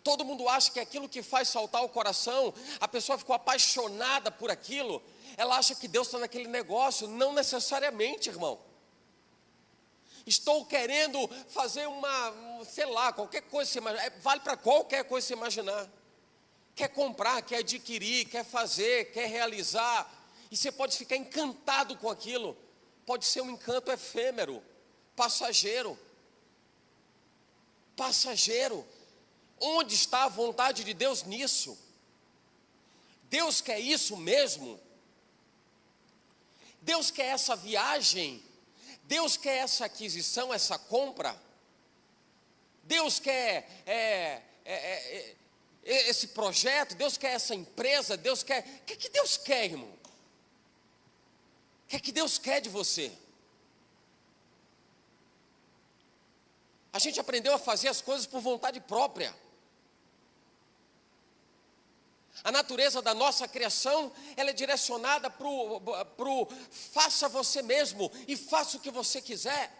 todo mundo acha que aquilo que faz saltar o coração, a pessoa ficou apaixonada por aquilo, ela acha que Deus está naquele negócio. Não necessariamente, irmão. Estou querendo fazer sei lá, qualquer coisa, vale para qualquer coisa você imaginar. Quer comprar, quer adquirir, quer fazer, quer realizar, e você pode ficar encantado com aquilo. Pode ser um encanto efêmero, passageiro. Passageiro. Onde está a vontade de Deus nisso? Deus quer isso mesmo? Deus quer essa viagem? Deus quer essa aquisição, essa compra. Deus quer esse projeto, Deus quer essa empresa, Deus quer... O que Deus quer, irmão? O que Deus quer de você? A gente aprendeu a fazer as coisas por vontade própria. A natureza da nossa criação, ela é direcionada para o faça você mesmo e faça o que você quiser.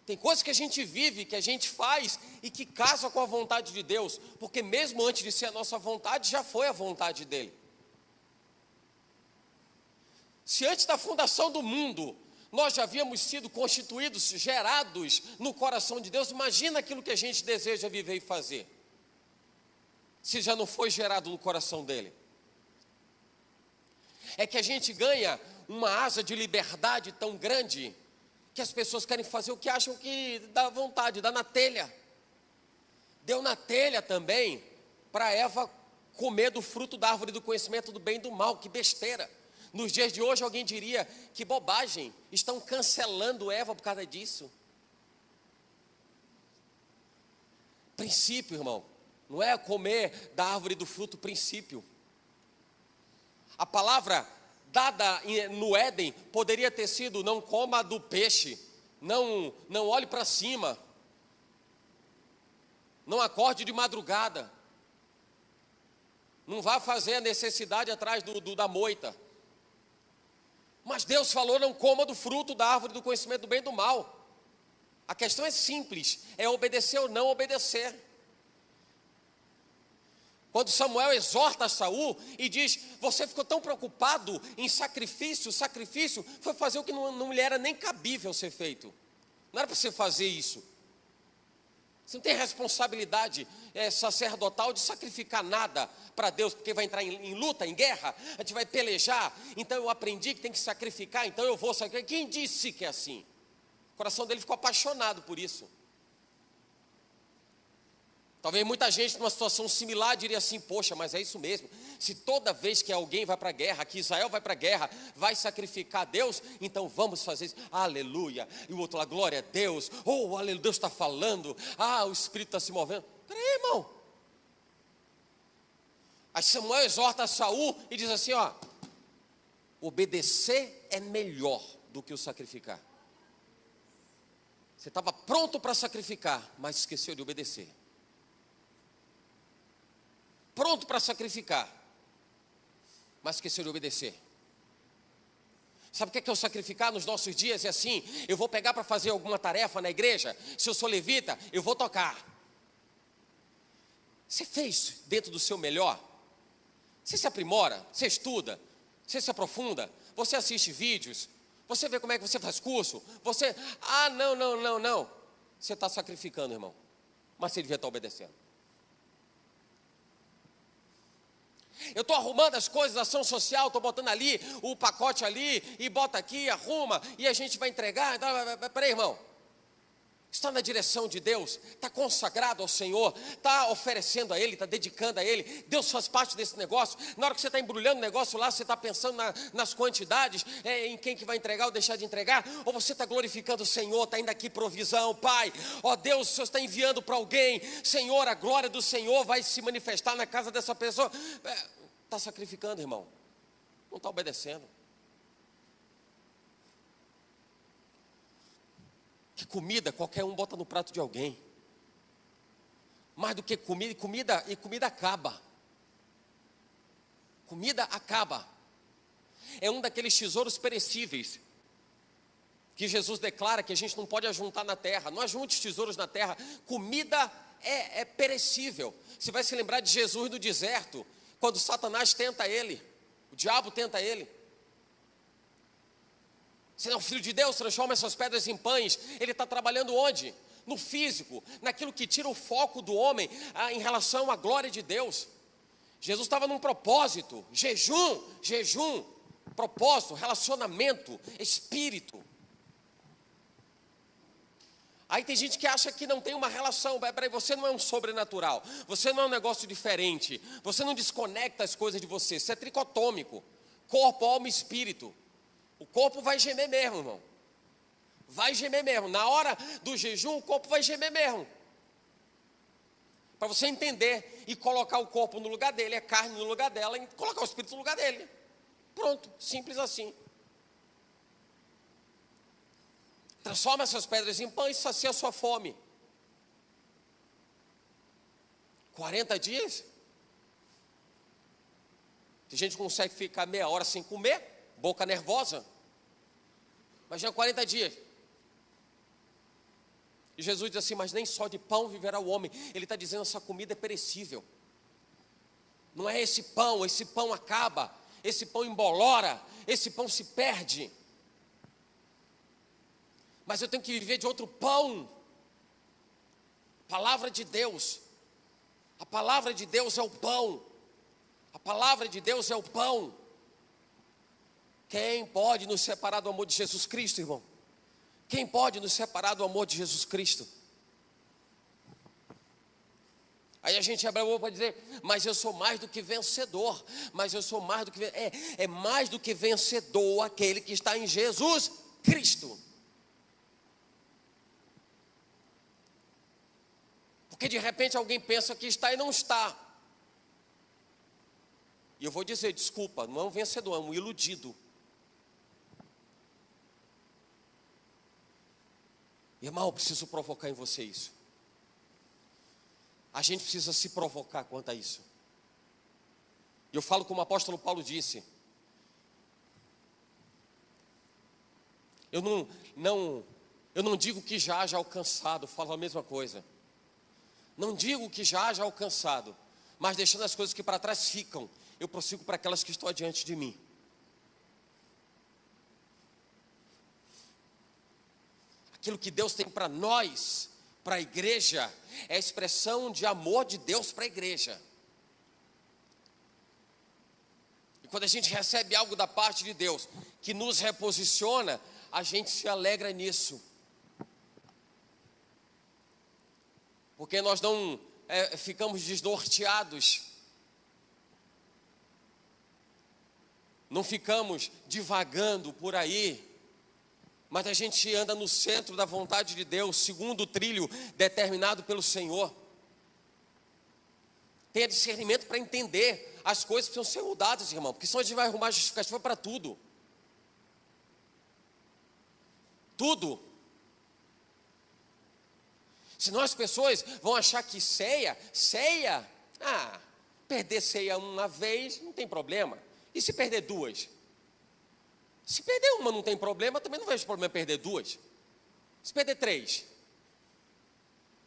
Tem coisas que a gente vive, que a gente faz e que casa com a vontade de Deus, porque mesmo antes de ser a nossa vontade, já foi a vontade dele. Se antes da fundação do mundo, nós já havíamos sido constituídos, gerados no coração de Deus, imagina aquilo que a gente deseja viver e fazer, se já não foi gerado no coração dele. É que a gente ganha uma asa de liberdade tão grande, que as pessoas querem fazer o que acham que dá vontade, dá na telha. Deu na telha também para Eva comer do fruto da árvore do conhecimento do bem e do mal, que besteira. Nos dias de hoje alguém diria, que bobagem, estão cancelando Eva por causa disso. Princípio, irmão, não é comer da árvore do fruto, princípio. A palavra dada no Éden poderia ter sido, não coma do peixe, não olhe para cima, não acorde de madrugada, não vá fazer a necessidade atrás da moita. Mas Deus falou, não coma do fruto da árvore do conhecimento do bem e do mal. A questão é simples, é obedecer ou não obedecer. Quando Samuel exorta Saul e diz, você ficou tão preocupado em sacrifício foi fazer o que não lhe era nem cabível ser feito. Não era para você fazer isso. Você não tem responsabilidade sacerdotal de sacrificar nada para Deus, porque vai entrar em luta, em guerra, a gente vai pelejar, então eu aprendi que tem que sacrificar, então eu vou sacrificar. Quem disse que é assim? O coração dele ficou apaixonado por isso. Talvez muita gente numa situação similar diria assim, poxa, mas é isso mesmo, se toda vez que alguém vai para a guerra, que Israel vai para a guerra, vai sacrificar a Deus, então vamos fazer isso, aleluia, e o outro lá, glória a Deus, oh, aleluia, Deus está falando, o Espírito está se movendo. Peraí, irmão. Aí Samuel exorta a Saul e diz assim, obedecer é melhor do que o sacrificar. Você estava pronto para sacrificar, mas esqueceu de obedecer. Pronto para sacrificar, mas esqueceu de obedecer. Sabe o que é o sacrificar nos nossos dias? É assim, eu vou pegar para fazer alguma tarefa na igreja, se eu sou levita, eu vou tocar. Você fez dentro do seu melhor? Você se aprimora, você estuda, você se aprofunda, você assiste vídeos, você vê como é que você faz curso, você, não, você está sacrificando, irmão, mas você devia estar obedecendo. Eu estou arrumando as coisas, ação social, estou botando ali, o pacote ali, e bota aqui, arruma, e a gente vai entregar. Peraí, irmão, está na direção de Deus, está consagrado ao Senhor, está oferecendo a Ele, está dedicando a Ele, Deus faz parte desse negócio. Na hora que você está embrulhando o negócio lá, você está pensando nas quantidades, em quem que vai entregar ou deixar de entregar, ou você está glorificando o Senhor, está indo aqui provisão, Pai, Deus, o Senhor está enviando para alguém, Senhor, a glória do Senhor vai se manifestar na casa dessa pessoa. Está sacrificando, irmão, não está obedecendo. Que comida, qualquer um bota no prato de alguém. Mais do que comida acaba. Comida acaba. É um daqueles tesouros perecíveis que Jesus declara que a gente não pode ajuntar na terra. Não ajunte tesouros na terra. Comida é perecível. Você vai se lembrar de Jesus no deserto, quando Satanás tenta ele, o diabo tenta ele. Se é o Filho de Deus, transforma essas pedras em pães. Ele está trabalhando onde? No físico, naquilo que tira o foco do homem em relação à glória de Deus. Jesus estava num propósito, jejum, propósito, relacionamento, espírito. Aí tem gente que acha que não tem uma relação. Peraí, você não é um sobrenatural, você não é um negócio diferente, você não desconecta as coisas de você é tricotômico, corpo, alma e espírito. O corpo vai gemer mesmo, irmão. Vai gemer mesmo. Na hora do jejum, o corpo vai gemer mesmo. Para você entender e colocar o corpo no lugar dele, a carne no lugar dela, e colocar o espírito no lugar dele. Pronto, simples assim. Transforma essas pedras em pão e sacia a sua fome. 40 dias? Tem gente que consegue ficar meia hora sem comer, boca nervosa. Imagina 40 dias. E Jesus diz assim, mas nem só de pão viverá o homem. Ele está dizendo, essa comida é perecível. Não é esse pão acaba, esse pão embolora, esse pão se perde. Mas eu tenho que viver de outro pão. Palavra de Deus. A palavra de Deus é o pão. A palavra de Deus é o pão. Quem pode nos separar do amor de Jesus Cristo, irmão? Quem pode nos separar do amor de Jesus Cristo? Aí a gente abre a boca para dizer, mas eu sou mais do que vencedor. Mas eu sou mais do que é mais do que vencedor aquele que está em Jesus Cristo. Porque de repente alguém pensa que está e não está. E eu vou dizer, desculpa, não é um vencedor, é um iludido. Irmão, eu preciso provocar em você isso. A gente precisa se provocar quanto a isso. E eu falo como o apóstolo Paulo disse. Eu não digo que já haja alcançado, falo a mesma coisa. Não digo que já haja alcançado, mas deixando as coisas que para trás ficam, eu prossigo para aquelas que estão adiante de mim. Aquilo que Deus tem para nós, para a igreja, é a expressão de amor de Deus para a igreja. E quando a gente recebe algo da parte de Deus, que nos reposiciona, a gente se alegra nisso. Porque nós não ficamos desnorteados. Não ficamos divagando por aí. Mas a gente anda no centro da vontade de Deus, segundo o trilho determinado pelo Senhor. Tenha discernimento para entender as coisas que precisam ser mudadas, irmão. Porque senão a gente vai arrumar justificativa para tudo. Tudo. Senão as pessoas vão achar que ceia, perder ceia uma vez não tem problema. E se perder duas? Se perder uma não tem problema, também não vejo problema perder duas. Se perder três?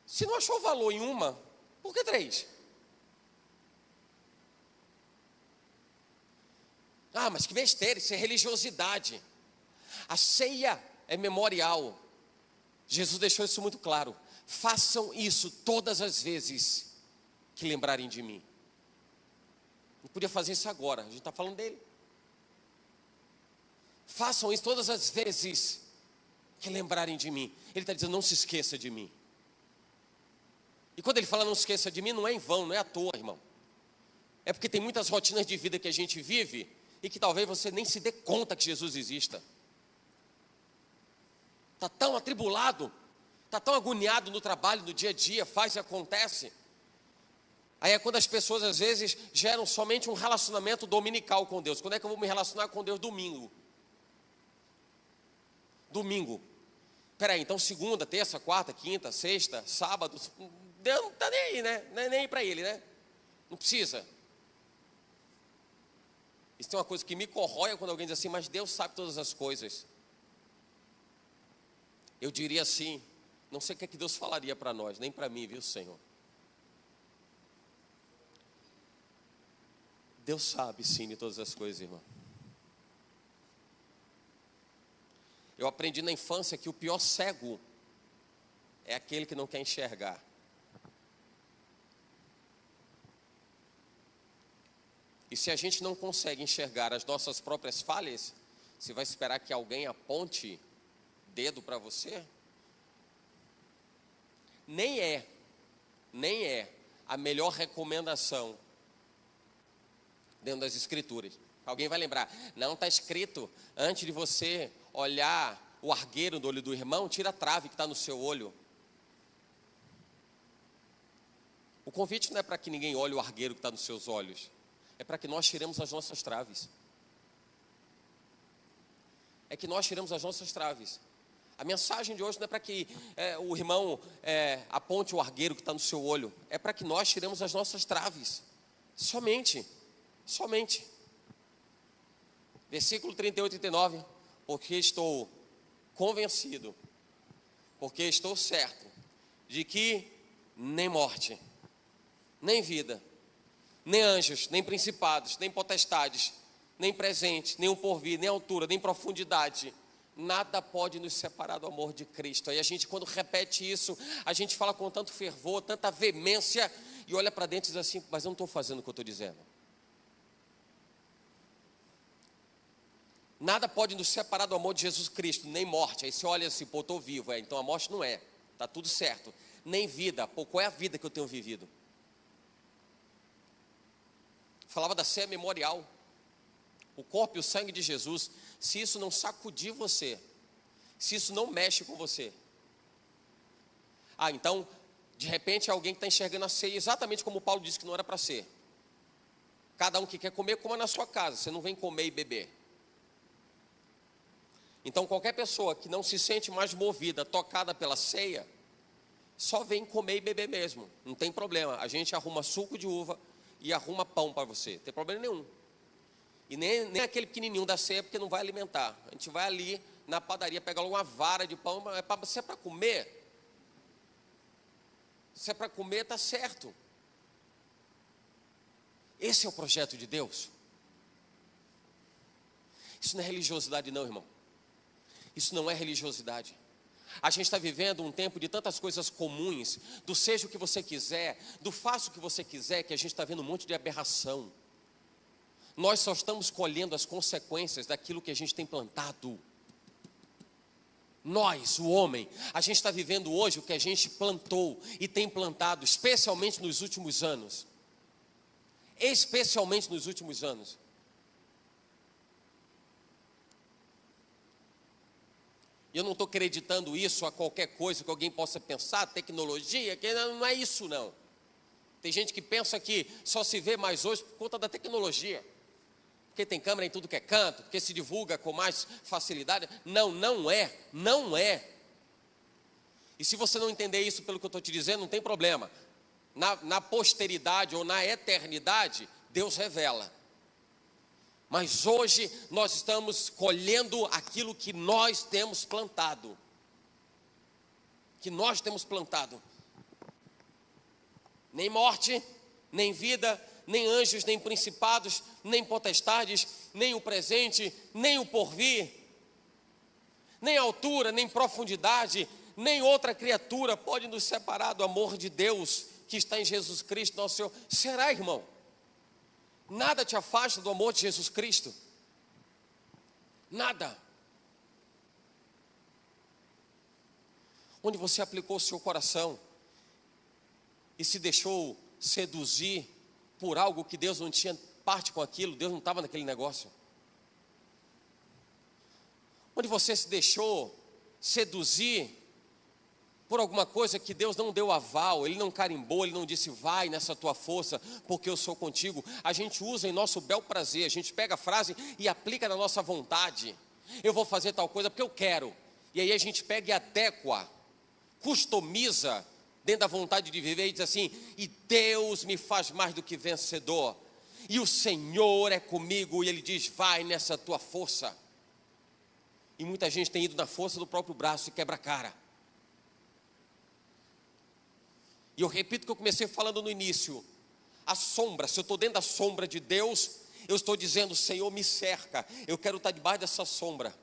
Se não achou valor em uma, por que três? Mas que besteira, isso é religiosidade. A ceia é memorial. Jesus deixou isso muito claro. Façam isso todas as vezes que lembrarem de mim. Não podia fazer isso agora, a gente está falando dele. Façam isso todas as vezes que lembrarem de mim. Ele está dizendo, não se esqueça de mim. E quando ele fala não se esqueça de mim, não é em vão, não é à toa, irmão. É porque tem muitas rotinas de vida que a gente vive e que talvez você nem se dê conta que Jesus exista. Está tão atribulado, está tão agoniado no trabalho, no dia a dia, faz e acontece. Aí é quando as pessoas às vezes geram somente um relacionamento dominical com Deus. Quando é que eu vou me relacionar com Deus? Domingo. Peraí, então segunda, terça, quarta, quinta, sexta, sábado, Deus não está nem aí, né? Não é nem aí para ele, né? Não precisa. Isso tem uma coisa que me corrói quando alguém diz assim, mas Deus sabe todas as coisas. Eu diria assim, não sei o que é que Deus falaria para nós, nem para mim, viu, Senhor? Deus sabe sim de todas as coisas, irmão. Eu aprendi na infância que o pior cego é aquele que não quer enxergar. E se a gente não consegue enxergar as nossas próprias falhas, você vai esperar que alguém aponte dedo para você? Nem é a melhor recomendação dentro das Escrituras. Alguém vai lembrar, não está escrito, antes de você olhar o argueiro do olho do irmão, tira a trave que está no seu olho. O convite não é para que ninguém olhe o argueiro que está nos seus olhos, é para que nós tiremos as nossas traves. É que nós tiremos as nossas traves. A mensagem de hoje não é para que o irmão aponte o argueiro que está no seu olho, é para que nós tiremos as nossas traves. Somente. Versículo 38 e 39, porque estou convencido, porque estou certo de que nem morte, nem vida, nem anjos, nem principados, nem potestades, nem presente, nem o porvir, nem altura, nem profundidade, nada pode nos separar do amor de Cristo. Aí a gente, quando repete isso, a gente fala com tanto fervor, tanta veemência, e olha para dentro e diz assim, mas eu não estou fazendo o que eu estou dizendo. Nada pode nos separar do amor de Jesus Cristo, nem morte. Aí você olha assim, pô, estou vivo, então a morte não é, está tudo certo. Nem vida, pô, qual é a vida que eu tenho vivido? Falava da ceia memorial. O corpo e o sangue de Jesus, se isso não sacudir você, se isso não mexe com você, então, de repente, alguém que está enxergando a ceia exatamente como Paulo disse que não era para ser. Cada um que quer comer, coma na sua casa, você não vem comer e beber. Então, qualquer pessoa que não se sente mais movida, tocada pela ceia, só vem comer e beber mesmo, não tem problema. A gente arruma suco de uva e arruma pão para você, não tem problema nenhum. E nem aquele pequenininho da ceia, porque não vai alimentar. A gente vai ali na padaria, pega logo uma vara de pão, se é para comer, se é para comer, está certo. Esse é o projeto de Deus. Isso não é religiosidade não, irmão. Isso não é religiosidade. A gente está vivendo um tempo de tantas coisas comuns, do seja o que você quiser, do faça o que você quiser, que a gente está vendo um monte de aberração. Nós só estamos colhendo as consequências daquilo que a gente tem plantado. Nós, o homem, a gente está vivendo hoje o que a gente plantou e tem plantado, especialmente nos últimos anos. Especialmente nos últimos anos. E eu não estou acreditando isso a qualquer coisa que alguém possa pensar, tecnologia, que não é isso não. Tem gente que pensa que só se vê mais hoje por conta da tecnologia. Porque tem câmera em tudo que é canto, porque se divulga com mais facilidade. Não é. E se você não entender isso pelo que eu estou te dizendo, não tem problema. Na posteridade ou na eternidade, Deus revela. Mas hoje nós estamos colhendo aquilo que nós temos plantado. Nem morte, nem vida, nem anjos, nem principados, nem potestades, nem o presente, nem o porvir, nem altura, nem profundidade, nem outra criatura pode nos separar do amor de Deus que está em Jesus Cristo, nosso Senhor. Será, irmão? Nada te afasta do amor de Jesus Cristo. Nada. Onde você aplicou o seu coração e se deixou seduzir por algo que Deus não tinha parte com aquilo, Deus não estava naquele negócio. Onde você se deixou seduzir por alguma coisa que Deus não deu aval, Ele não carimbou, Ele não disse vai nessa tua força, porque eu sou contigo. A gente usa em nosso bel prazer, a gente pega a frase e aplica na nossa vontade. Eu vou fazer tal coisa porque eu quero. E aí a gente pega e adequa, customiza dentro da vontade de viver e diz assim, e Deus me faz mais do que vencedor. E o Senhor é comigo e Ele diz, vai nessa tua força. E muita gente tem ido na força do próprio braço e quebra a cara. E eu repito o que eu comecei falando no início. A sombra, se eu estou dentro da sombra de Deus, eu estou dizendo, Senhor, me cerca. Eu quero estar debaixo dessa sombra.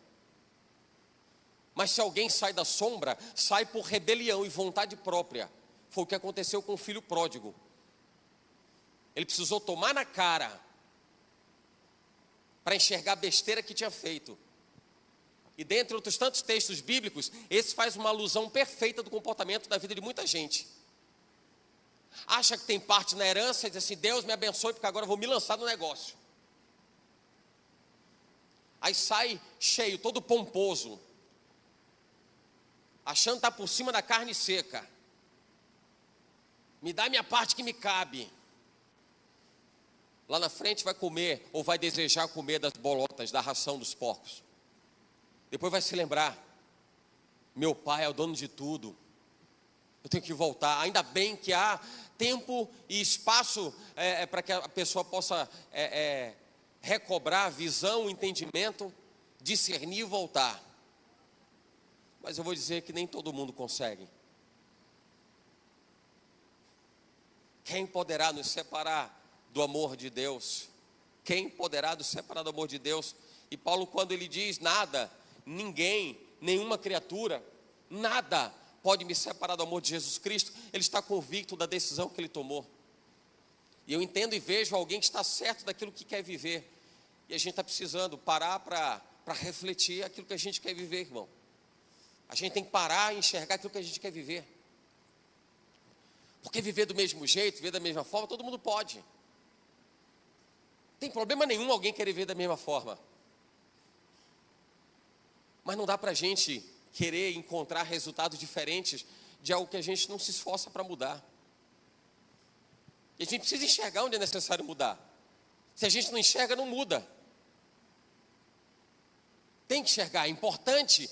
Mas se alguém sai da sombra, sai por rebelião e vontade própria. Foi o que aconteceu com o filho pródigo. Ele precisou tomar na cara para enxergar a besteira que tinha feito. E dentre outros tantos textos bíblicos, esse faz uma alusão perfeita do comportamento da vida de muita gente. Acha que tem parte na herança e diz assim, Deus me abençoe porque agora eu vou me lançar no negócio. aí sai cheio, todo pomposo, achando que está por cima da carne seca. Me dá a minha parte que me cabe. Lá na frente vai comer, ou vai desejar comer das bolotas, da ração dos porcos. Depois vai se lembrar, meu pai é o dono de tudo, eu tenho que voltar. Ainda bem que há tempo e espaço para que a pessoa possa recobrar a visão, o entendimento, discernir e voltar. Mas eu vou dizer que nem todo mundo consegue. Quem poderá nos separar do amor de Deus? Quem poderá nos separar do amor de Deus? E Paulo, quando ele diz nada, ninguém, nenhuma criatura, nada pode me separar do amor de Jesus Cristo, ele está convicto da decisão que ele tomou. E eu entendo e vejo alguém que está certo daquilo que quer viver. E a gente está precisando parar para refletir aquilo que a gente quer viver, irmão. A gente tem que parar e enxergar aquilo que a gente quer viver. Porque viver do mesmo jeito, viver da mesma forma, todo mundo pode. Não tem problema nenhum alguém querer viver da mesma forma. Mas não dá para a gente querer encontrar resultados diferentes de algo que a gente não se esforça para mudar. E a gente precisa enxergar onde é necessário mudar. Se a gente não enxerga, não muda. Tem que enxergar, é importante.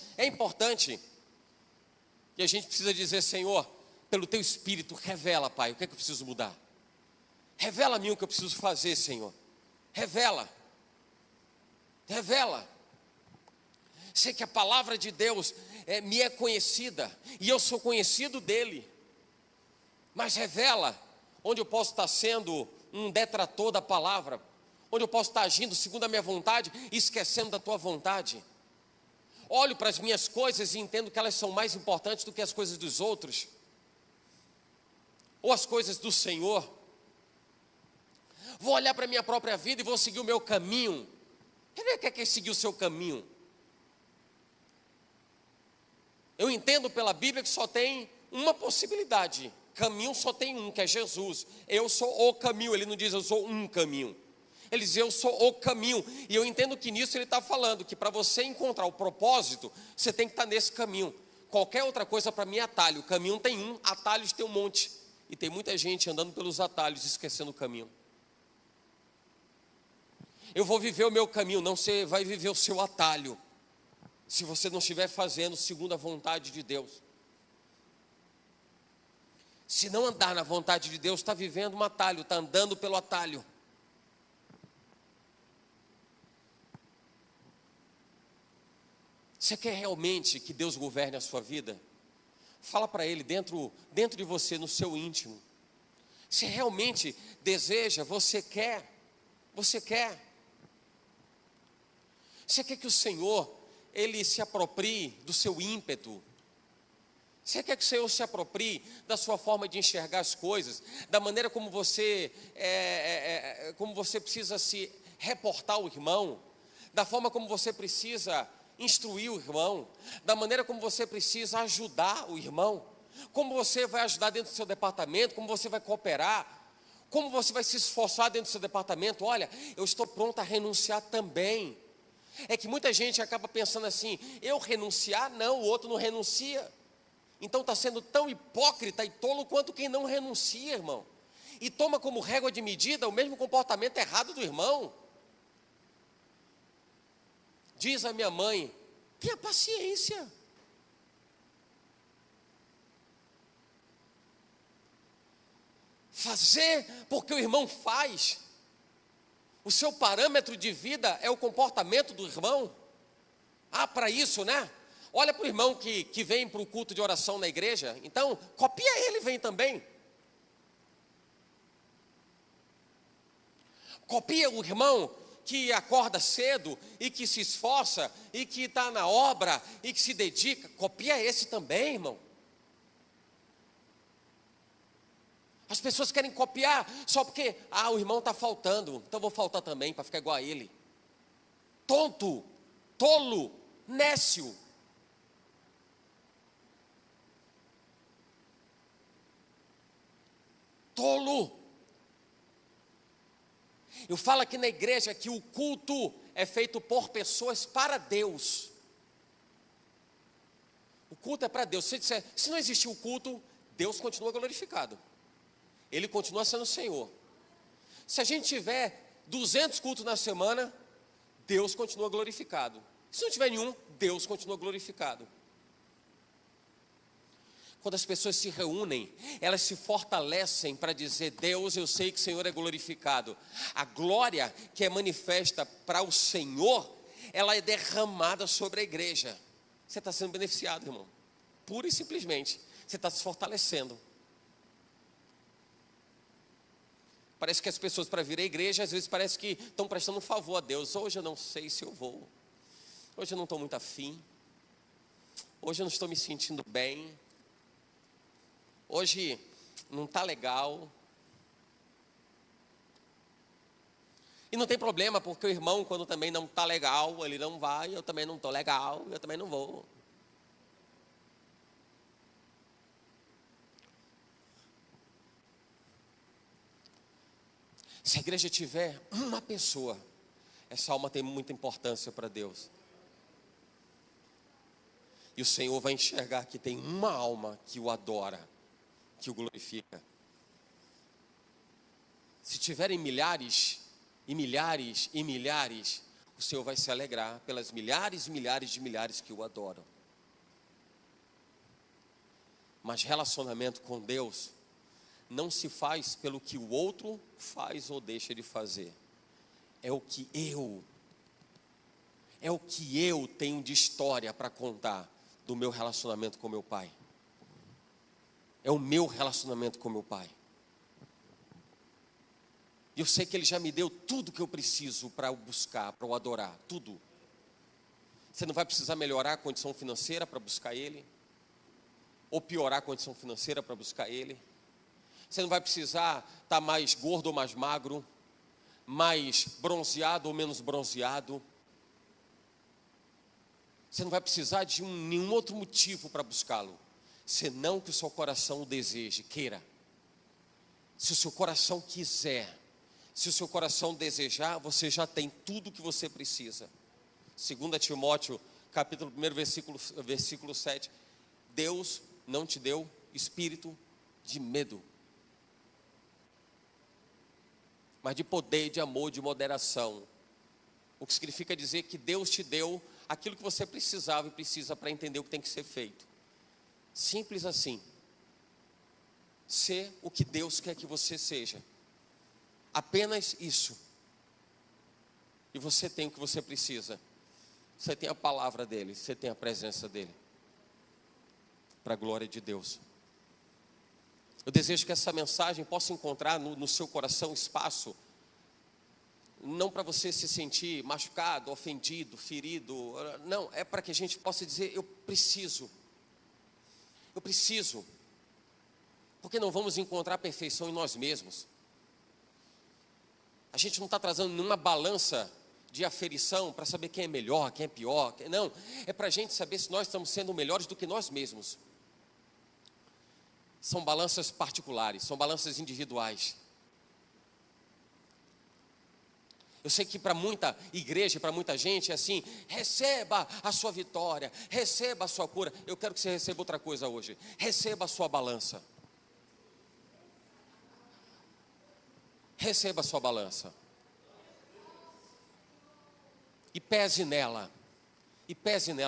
E a gente precisa dizer, Senhor, pelo Teu Espírito, revela, Pai, o que é que eu preciso mudar. Revela a mim o que eu preciso fazer, Senhor. Revela. Sei que a palavra de Deus me é conhecida, e eu sou conhecido dEle. Mas revela onde eu posso estar sendo um detrator da palavra, onde eu posso estar agindo segundo a minha vontade e esquecendo da Tua vontade. Olho para as minhas coisas e entendo que elas são mais importantes do que as coisas dos outros, ou as coisas do Senhor. Vou olhar para a minha própria vida e vou seguir o meu caminho. Quem quer seguir o seu caminho? Eu entendo pela Bíblia que só tem uma possibilidade. Caminho só tem um, que é Jesus. Eu sou o caminho. Ele não diz eu sou um caminho. Ele diz eu sou o caminho. E eu entendo que nisso ele está falando que para você encontrar o propósito, você tem que estar nesse caminho. Qualquer outra coisa para mim é atalho. O caminho tem um, atalhos tem um monte. E tem muita gente andando pelos atalhos, esquecendo o caminho. Eu vou viver o meu caminho, não, você vai viver o seu atalho, se você não estiver fazendo segundo a vontade de Deus. Se não andar na vontade de Deus, está vivendo um atalho, está andando pelo atalho. Você quer realmente que Deus governe a sua vida? Fala para Ele dentro de você, no seu íntimo. Se realmente deseja, você quer. Você quer que o Senhor, Ele se aproprie do seu ímpeto? Você quer que o Senhor se aproprie da sua forma de enxergar as coisas, da maneira como você precisa se reportar ao irmão, da forma como você precisa instruir o irmão, da maneira como você precisa ajudar o irmão, como você vai ajudar dentro do seu departamento, como você vai cooperar, como você vai se esforçar dentro do seu departamento? Olha, eu estou pronto a renunciar também. É que muita gente acaba pensando assim, eu renunciar? Não, o outro não renuncia. Então está sendo tão hipócrita e tolo quanto quem não renuncia, irmão. E toma como régua de medida o mesmo comportamento errado do irmão. Diz a minha mãe, tenha paciência. Fazer porque o irmão faz. O seu parâmetro de vida é o comportamento do irmão. Para isso, né? Olha para o irmão que vem para o culto de oração na igreja. Então, copia ele, vem também. Copia o irmão que acorda cedo e que se esforça e que está na obra e que se dedica. Copia esse também, irmão. As pessoas querem copiar só porque, o irmão está faltando, então vou faltar também para ficar igual a ele. Tonto, tolo, nécio. Tolo. Eu falo aqui na igreja que o culto é feito por pessoas para Deus. O culto é para Deus. Se você disser, se não existir o culto, Deus continua glorificado. Ele continua sendo o Senhor. Se a gente tiver 200 cultos na semana, Deus continua glorificado. Se não tiver nenhum, Deus continua glorificado. Quando as pessoas se reúnem, elas se fortalecem para dizer: Deus, eu sei que o Senhor é glorificado. A glória que é manifesta para o Senhor, ela é derramada sobre a igreja. Você está sendo beneficiado, irmão. Pura e simplesmente, você está se fortalecendo. Parece que as pessoas, para vir à igreja, às vezes parece que estão prestando um favor a Deus. Hoje eu não sei se eu vou. Hoje eu não estou muito afim. Hoje eu não estou me sentindo bem. Hoje não está legal. E não tem problema, porque o irmão, quando também não está legal, ele não vai, eu também não estou legal, eu também não vou. Se a igreja tiver uma pessoa, essa alma tem muita importância para Deus. E o Senhor vai enxergar que tem uma alma que o adora, que o glorifica. Se tiverem milhares e milhares e milhares, o Senhor vai se alegrar pelas milhares e milhares de milhares que o adoram. Mas relacionamento com Deus não se faz pelo que o outro faz ou deixa de fazer. É o que eu tenho de história para contar do meu relacionamento com meu pai. É o meu relacionamento com meu pai. E eu sei que ele já me deu tudo que eu preciso para o buscar, para o adorar, tudo. Você não vai precisar melhorar a condição financeira para buscar ele, ou piorar a condição financeira para buscar ele. Você não vai precisar estar mais gordo ou mais magro, mais bronzeado ou menos bronzeado. Você não vai precisar de nenhum outro motivo para buscá-lo, senão que o seu coração o deseje, queira. Se o seu coração quiser, se o seu coração desejar, você já tem tudo o que você precisa. 2 Timóteo, capítulo 1, versículo 7. Deus não te deu espírito de medo, mas de poder, de amor, de moderação. O que significa dizer que Deus te deu aquilo que você precisava e precisa para entender o que tem que ser feito. Simples assim. Ser o que Deus quer que você seja. Apenas isso. E você tem o que você precisa. Você tem a palavra dele, você tem a presença dele. Para a glória de Deus. Eu desejo que essa mensagem possa encontrar no seu coração espaço, não para você se sentir machucado, ofendido, ferido, não, é para que a gente possa dizer: eu preciso, porque não vamos encontrar perfeição em nós mesmos. A gente não está trazendo nenhuma balança de aferição para saber quem é melhor, quem é pior, não, é para a gente saber se nós estamos sendo melhores do que nós mesmos. São balanças particulares, são balanças individuais. Eu sei que para muita igreja, para muita gente é assim: receba a sua vitória, receba a sua cura. Eu quero que você receba outra coisa hoje: receba a sua balança. Receba a sua balança. E pese nela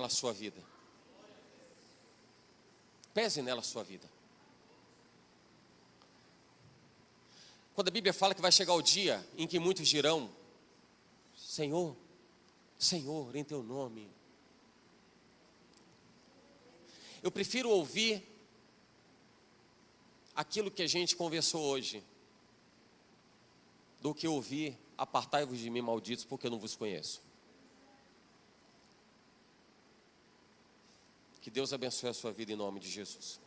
a sua vida. Pese nela a sua vida. Quando a Bíblia fala que vai chegar o dia em que muitos dirão: Senhor, Senhor, em teu nome. Eu prefiro ouvir aquilo que a gente conversou hoje, do que ouvir: apartai-vos de mim, malditos, porque eu não vos conheço. Que Deus abençoe a sua vida em nome de Jesus.